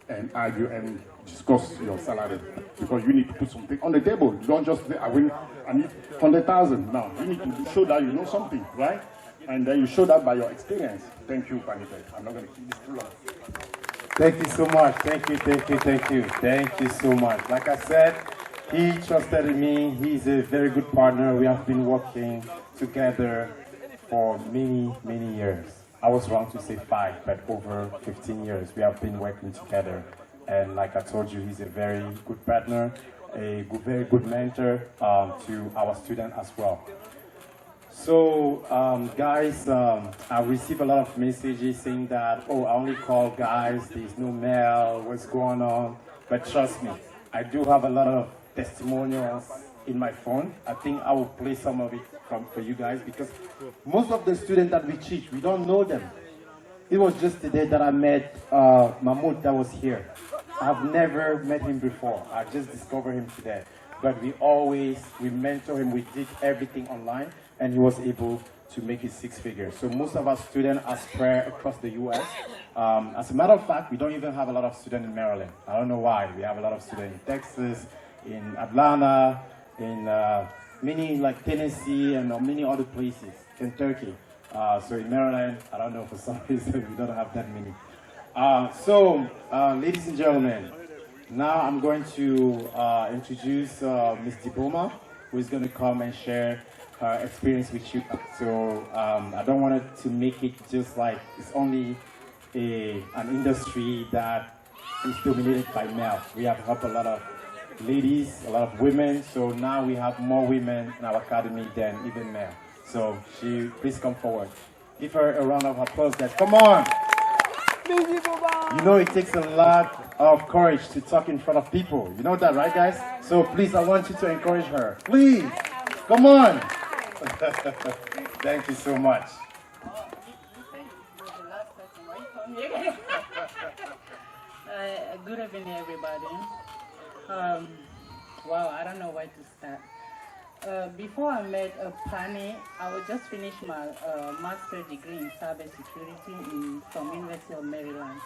and argue and discuss your salary, because you need to put something on the table. You don't just say, I need 100,000. No, you need to show that you know something, right? And then you show that by your experience. Thank you, Pani Tech. I'm not going to keep this too long. Thank you so much. Thank you. Thank you so much. Like I said, he trusted in me. He's a very good partner. We have been working together for many, many years. I was wrong to say 5, but over 15 years we have been working together. And like I told you, he's a very good partner, very good mentor to our students as well. So, guys, I receive a lot of messages saying that, oh, I only call guys, there's no male, what's going on? But trust me, I do have a lot of testimonials in my phone. I think I will play some of it for you guys, because most of the students that we teach, we don't know them. It was just today that I met Mahmoud that was here. I've never met him before. I just discovered him today. But we mentor him, we did everything online, and he was able to make his 6 figures. So most of our students are spread across the US. As a matter of fact, we don't even have a lot of students in Maryland. I don't know why. We have a lot of students in Texas, in Atlanta, in many like Tennessee and many other places, Kentucky. So in Maryland, I don't know, for some reason we don't have that many. Ladies and gentlemen, now I'm going to introduce Ms. Diboma, who is going to come and share her experience with you. So I don't want it to make it just like it's only an industry that is dominated by male. We have helped a lot of ladies, a lot of women. So now we have more women in our academy than even men. So please come forward. Give her a round of applause, guys. Come on. You know it takes a lot of courage to talk in front of people. You know that, right, guys? So please, I want you to encourage her. Please, come on. Thank you so much. Good evening, everybody. Wow, I don't know where to start. Before I met Pani, I would just finish my master's degree in cybersecurity from University of Maryland.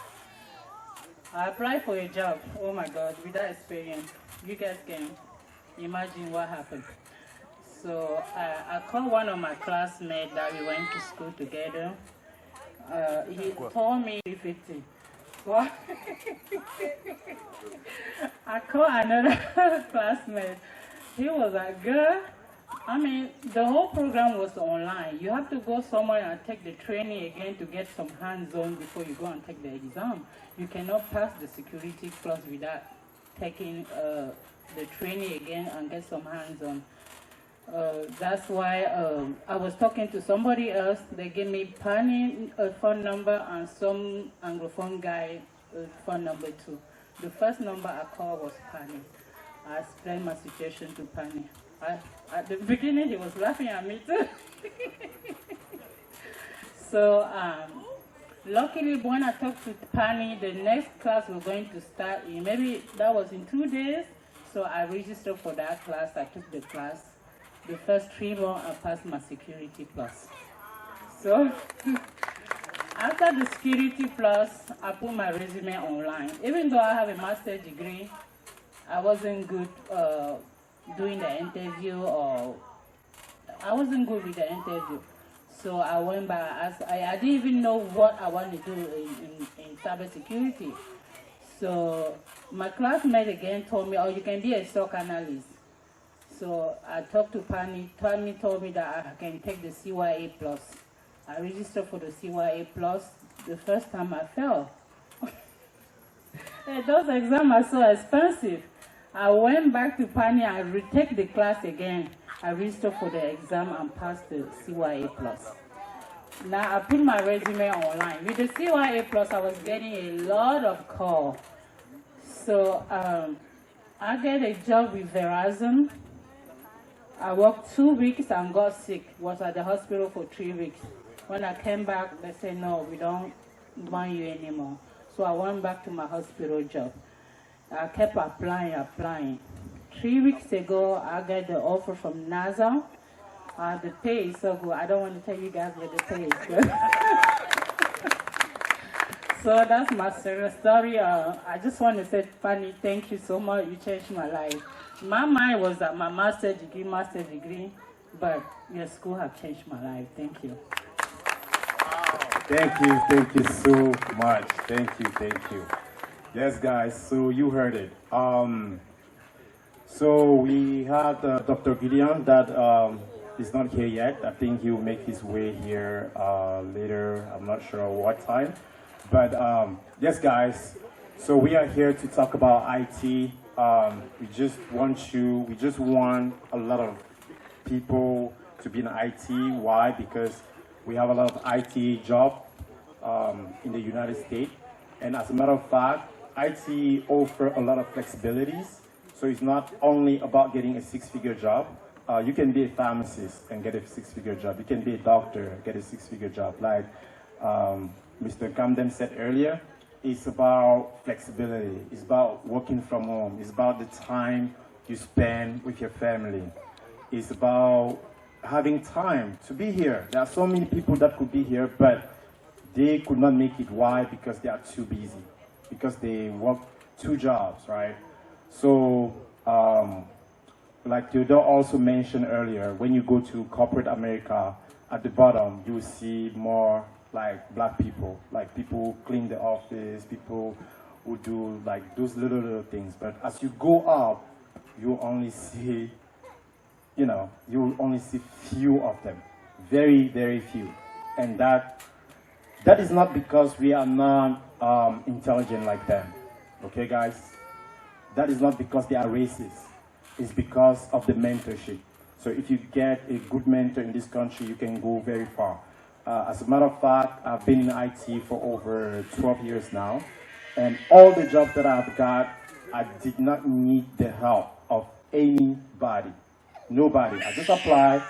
I applied for a job. Oh my God, with that experience, you guys can imagine what happened. So I called one of my classmates that we went to school together. He told me 50. What? I called another classmate. He was like, girl, I mean, the whole program was online. You have to go somewhere and take the training again to get some hands-on before you go and take the exam. You cannot pass the security class without taking the training again and get some hands-on. That's why I was talking to somebody else. They gave me Pani phone number and some Anglophone guy phone number too. The first number I called was Pani. I explained my situation to Pani. At the beginning, he was laughing at me too. So, luckily, when I talked to Pani, the next class we're going to start in, maybe that was in 2 days. So I registered for that class. I took the class. The first 3 months, I passed my Security Plus. So after the Security Plus, I put my resume online. Even though I have a master's degree, I wasn't good doing the interview, or I wasn't good with the interview. So I went back. I didn't even know what I wanted to do in cybersecurity. So my classmate again told me, oh, you can be a stock analyst. So I talked to Pani. Pani told me that I can take the CYA Plus. I registered for the CYA Plus. The first time I failed. Those exams are so expensive. I went back to Pani and retake the class again. I registered for the exam and passed the CYA Plus. Now I put my resume online. With the CYA Plus, I was getting a lot of calls. So I get a job with Verizon. I worked 2 weeks and got sick. Was at the hospital for 3 weeks. When I came back, they said, no, we don't want you anymore. So I went back to my hospital job. I kept applying. 3 weeks ago, I got the offer from NASA. The pay is so good. I don't want to tell you guys what the pay is good. So that's my story. I just want to say, Pani, thank you so much. You changed my life. My mind was at my master's degree, but your school have changed my life. Thank you. Thank you so much. Thank you. Yes, guys, so you heard it. So we have Dr. Gideon that is not here yet. I think he'll make his way here later. I'm not sure what time. But yes, guys, so we are here to talk about IT. We just want a lot of people to be in IT. Why? Because we have a lot of IT jobs in the United States. And as a matter of fact, IT offers a lot of flexibilities. So it's not only about getting a 6-figure job. You can be a pharmacist and get a 6-figure job. You can be a doctor, get a 6-figure job. Like Mr. Camden said earlier, it's about flexibility. It's about working from home. It's about the time you spend with your family. It's about having time to be here. There are so many people that could be here, but they could not make it. Why? Because they are too busy. Because they work 2 jobs, right? So, like Theodore also mentioned earlier, when you go to corporate America, at the bottom, you see more like black people, like people who clean the office, people who do like those little things. But as you go up, you only see, you only see few of them, very, very few. And that is not because we are not intelligent like them, okay, guys? That is not because they are racist. It's because of the mentorship. So if you get a good mentor in this country, you can go very far. As a matter of fact, I've been in IT for over 12 years now. And all the jobs that I've got, I did not need the help of anybody. Nobody. I just applied.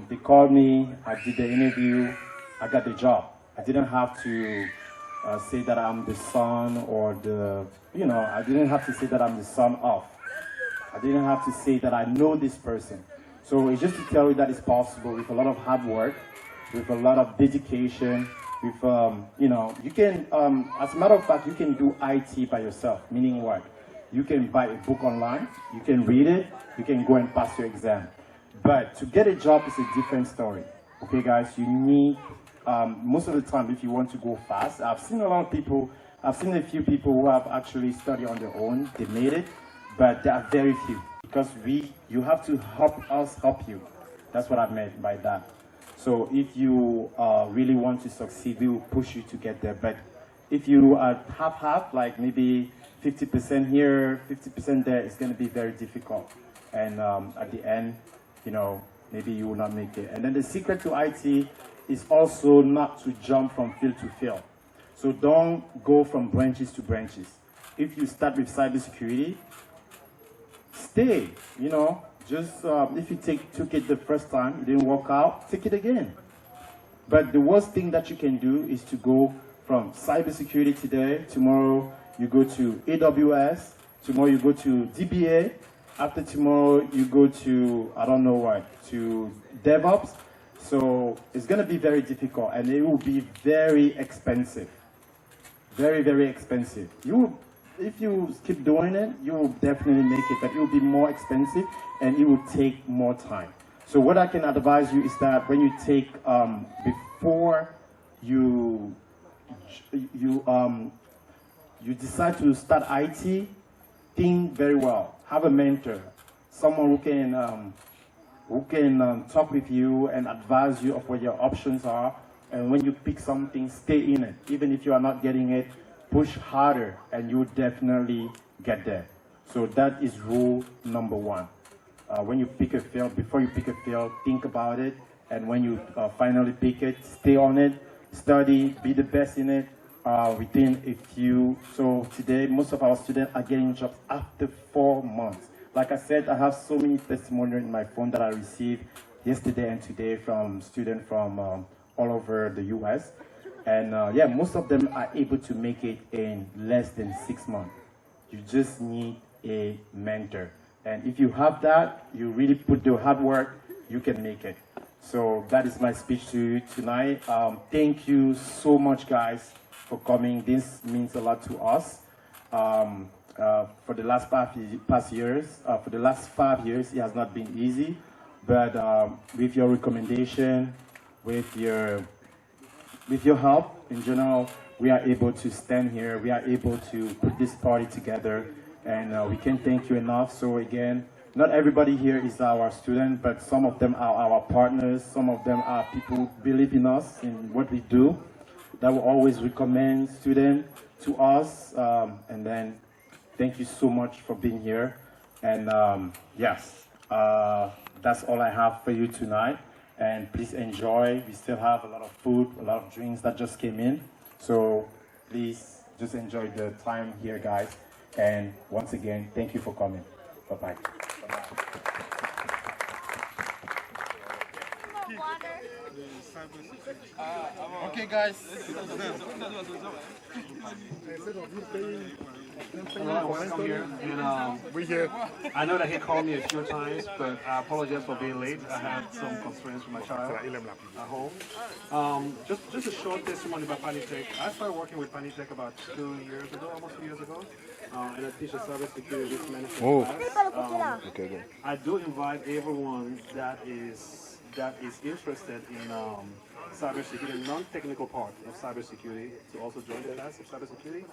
They called me. I did the interview. I got the job. I didn't have to say that I'm the son or I didn't have to say that I'm the son of. I didn't have to say that I know this person. So it's just to tell you that it's possible with a lot of hard work, with a lot of dedication, with, you can, as a matter of fact, you can do IT by yourself, meaning what? You can buy a book online, you can read it, you can go and pass your exam. But to get a job is a different story. Okay, guys, you need, most of the time, if you want to go fast, I've seen a few people who have actually studied on their own, they made it, but there are very few. Because you have to help us help you. That's what I meant by that. So if you really want to succeed, we will push you to get there. But if you are half-half, like maybe 50% here, 50% there, it's going to be very difficult. And at the end, maybe you will not make it. And then the secret to IT is also not to jump from field to field. So don't go from branches to branches. If you start with cybersecurity, stay, Just if you took it the first time, it didn't work out, take it again. But the worst thing that you can do is to go from cybersecurity today, tomorrow you go to AWS, tomorrow you go to DBA, after tomorrow you go to, I don't know what, to DevOps. So it's going to be very difficult and it will be very expensive. Very, very expensive. If you keep doing it, you will definitely make it, but it will be more expensive and it will take more time. So what I can advise you is that when you take, before you decide to start IT, think very well. Have a mentor, someone who can talk with you and advise you of what your options are. And when you pick something, stay in it. Even if you are not getting it, push harder and you will definitely get there. So that is rule number one. When you pick a field, before you pick a field, think about it. And when you finally pick it, stay on it, study, be the best in it within a few. So today, most of our students are getting jobs after 4 months. Like I said, I have so many testimonials in my phone that I received yesterday and today from students from all over the US. And yeah, most of them are able to make it in less than 6 months. You just need a mentor. And if you have that, you really put the hard work, you can make it. So that is my speech to you tonight. Thank you so much, guys, for coming. This means a lot to us. For the last for the last 5 years, it has not been easy. But with your recommendation, with your help in general, we are able to stand here. We are able to put this party together. And we can't thank you enough. So again, not everybody here is our student, but some of them are our partners. Some of them are people who believe in us, in what we do, that will always recommend students to us. And then thank you so much for being here. And yes, that's all I have for you tonight. And please enjoy. We still have a lot of food, a lot of drinks that just came in. So please just enjoy the time here, guys. And once again, thank you for coming. Bye-bye. Okay, guys. Hello, welcome here. And we're here. I know that he called me a few times, but I apologize for being late. I had some constraints with my child at home. Just a short testimony about Pani Tech. I started working with Pani Tech about 2 years ago, almost 2 years ago. And I teach a cybersecurity risk management class. I do invite everyone that is interested in cybersecurity, non-technical part of cybersecurity, to also join the class of cybersecurity.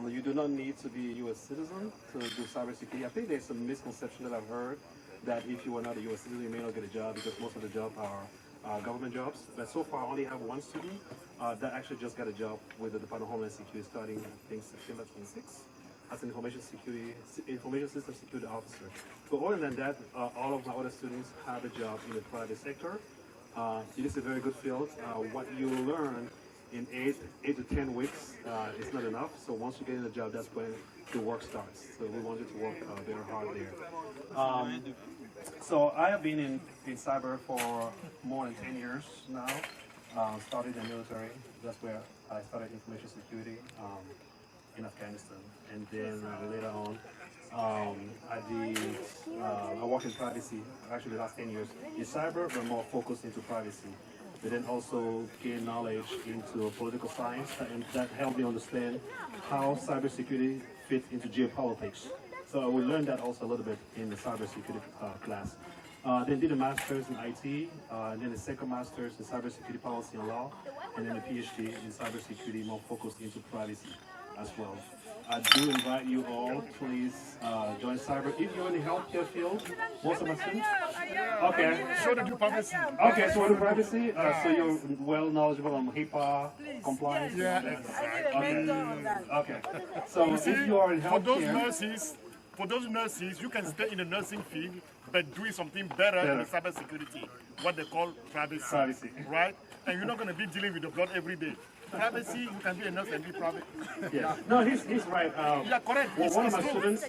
You do not need to be a U.S. citizen to do cybersecurity. I think there's some misconception that I've heard that if you are not a U.S. citizen, you may not get a job because most of the jobs are government jobs. But so far, I only have one student that actually just got a job with the Department of Homeland Security starting, I think, September 26th. As an information system security officer. But other than that, all of my other students have a job in the private sector. It is a very good field. What you learn in 8 to 10 weeks is not enough. So once you get in the job, that's when the work starts. So we want you to work very hard there. So I have been in cyber for more than 10 years now. Started in the military. That's where I started information security in Afghanistan. And then later on, I worked in privacy, actually the last 10 years in cyber, but more focused into privacy. But then also gain knowledge into political science, and that helped me understand how cybersecurity fits into geopolitics. So I will learn that also a little bit in the cybersecurity class. Then did a master's in IT, and then a second master's in cybersecurity policy and law, and then a PhD in cybersecurity, more focused into privacy as well. I do invite you all, please join cyber. If you're in the healthcare field, most of my students? Okay. So to do privacy. Okay, so do privacy. So you're well knowledgeable on HIPAA compliance? Yeah. Okay. So if you are in healthcare... For those nurses, you can stay in the nursing field, but doing something better in cybersecurity, what they call privacy, right? And you're not going to be dealing with the blood every day. privacy, you can be a nurse and be private. Yeah. No, he's right. Yeah, correct. Well, one of my It's true. students,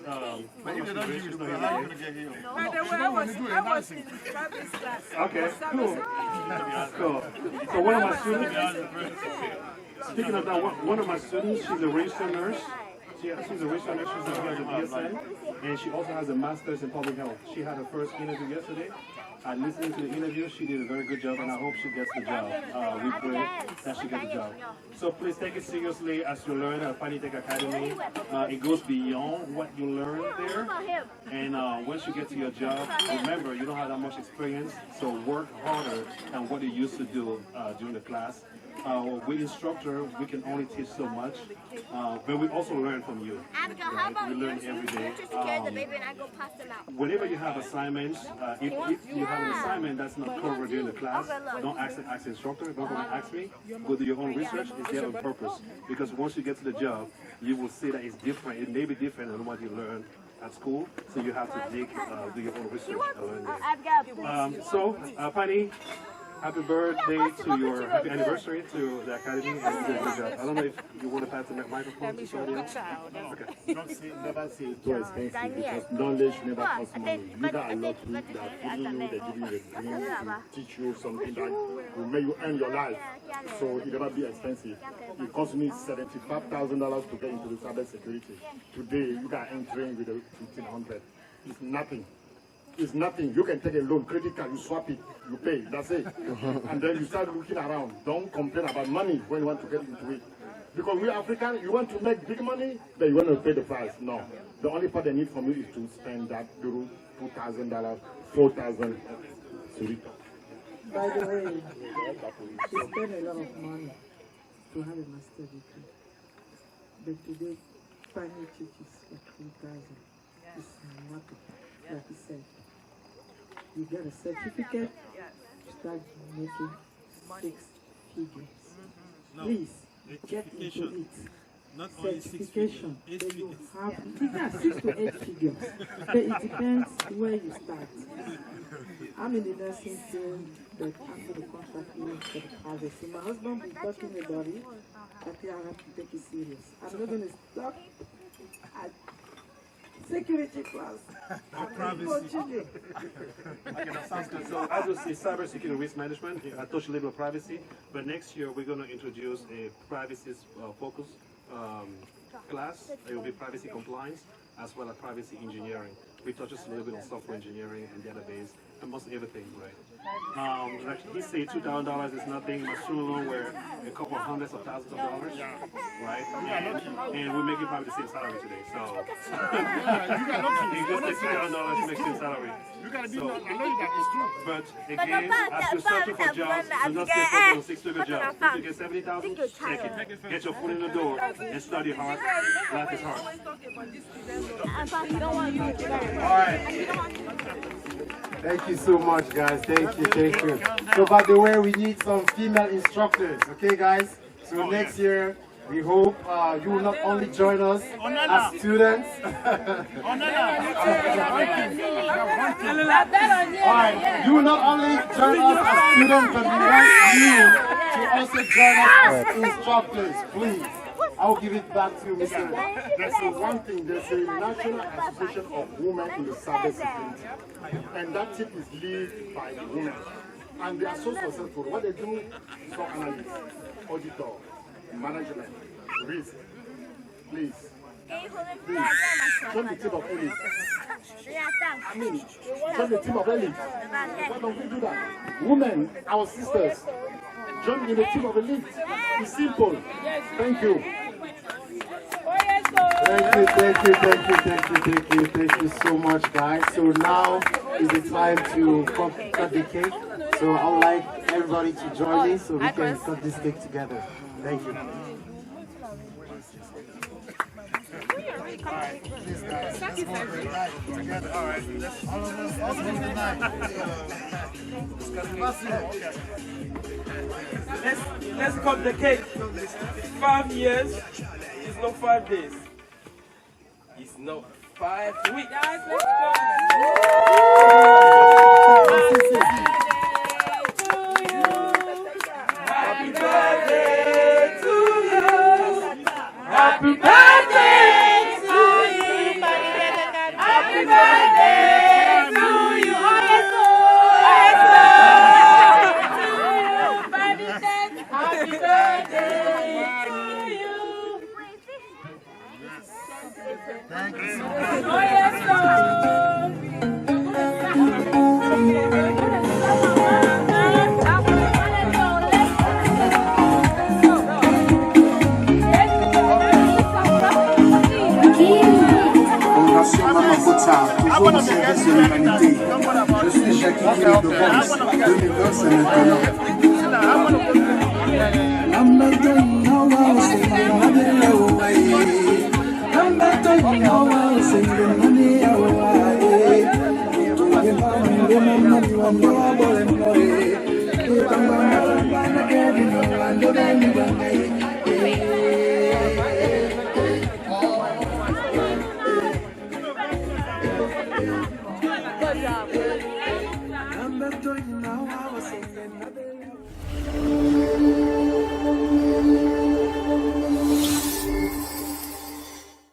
But if they don't give you the how you going to get here? By the way, I was in the private class. Okay, cool. Cool. So one of my students, speaking of that, one of my students, she's a registered nurse. She's a registered nurse, she has a BSN, and she also has a master's in public health. She had her first interview yesterday. I listened to the interview, she did a very good job, and I hope she gets the job. We pray that she gets the job. So please take it seriously as you learn at Pani Tech Academy. It goes beyond what you learn there. And once you get to your job, remember, you don't have that much experience, so work harder than what you used to do during the class. With instructor, we can only teach so much, but we also learn from you. Right? We learn every day. Whenever you have assignments, if you have an assignment that's not covered during the class, don't ask the instructor, don't come and ask me. Go do your own research. It's there on purpose. Because once you get to the job, you will see that it's different. It may be different than what you learned at school, so you have to do your own research and learn there. Pani, happy birthday to your happy anniversary to the academy and to the job. I don't know if you want to pass the microphone to somebody else. Okay. Never say it's too expensive because knowledge never costs money. You got a lot to it that giving you, they're giving you a dream to teach you something that will make you earn your life. So it never be expensive. It cost me $75,000 to get into the cyber security. Today you got entering with $1,500. It's nothing. It's nothing. You can take a loan, credit card, you swap it, you pay, that's it. And then you start looking around. Don't complain about money when you want to get into it. Because we Africans, you want to make big money, then you want to pay the price. No. The only part they need from you is to spend that little $2,000, $4,000. By the way, she spent a lot of money to have a master degree. But today, Pani teaches for 3,000. It's nothing, like he said. You get a certificate, you start making 6 figures. Please, get into it. Not only 6 figures, 8 figures. You have 6 to 8 figures, but it depends where you start. I'm in the nursing field, but after the contract even for the privacy. My husband is talking about it, but I have to take it serious. I'm not going to stop at security class. Privacy. Okay, that sounds good. So as you see, cybersecurity risk management, I touch a little of privacy, but next year we're going to introduce a privacy focus class. It will be privacy compliance as well as privacy engineering. We touch just a little bit on software engineering and database and most everything, right? Like he said, $2,000 is nothing. Machine loan were a couple of hundreds of thousands of dollars, right? And we're making probably the same salary today. So you just take $2,000 to make the same salary. You gotta be. I know you got it's true. But again, as you're searching for jobs, do not stay focused on 6-figure jobs. If you get 70,000, take it. Get your foot in the door and study hard. Life is hard. All right. Thank you so much, guys. Thank you, thank you. So, by the way, we need some female instructors, okay, guys? So next year, we hope you will not only join us as students. Alright, you will not only join us as students, but we want you to also join us as instructors, please. I will give it back to Mr. There's one thing, there's a National Association of Women in the Cyber Security. And that tip is led by the women. And they are so successful. What they do, stock analyst, auditor, management, risk. Please. Please. Join the team of elite. I mean, join the team of elite. Why don't we do that? Women, our sisters, join in the team of elite. It's simple. Thank you. Thank you so much, guys. So now is the time to cut the cake. So I would like everybody to join me so we can cut this cake together. Thank you. Alright, please guys, let's hold the night together. Alright, all of us, let's hold the night. Let's cut the cake. 5 years is not 5 days. It's not 5 weeks. Guys, let's go. Happy birthday to I'm not doing now, I was singing.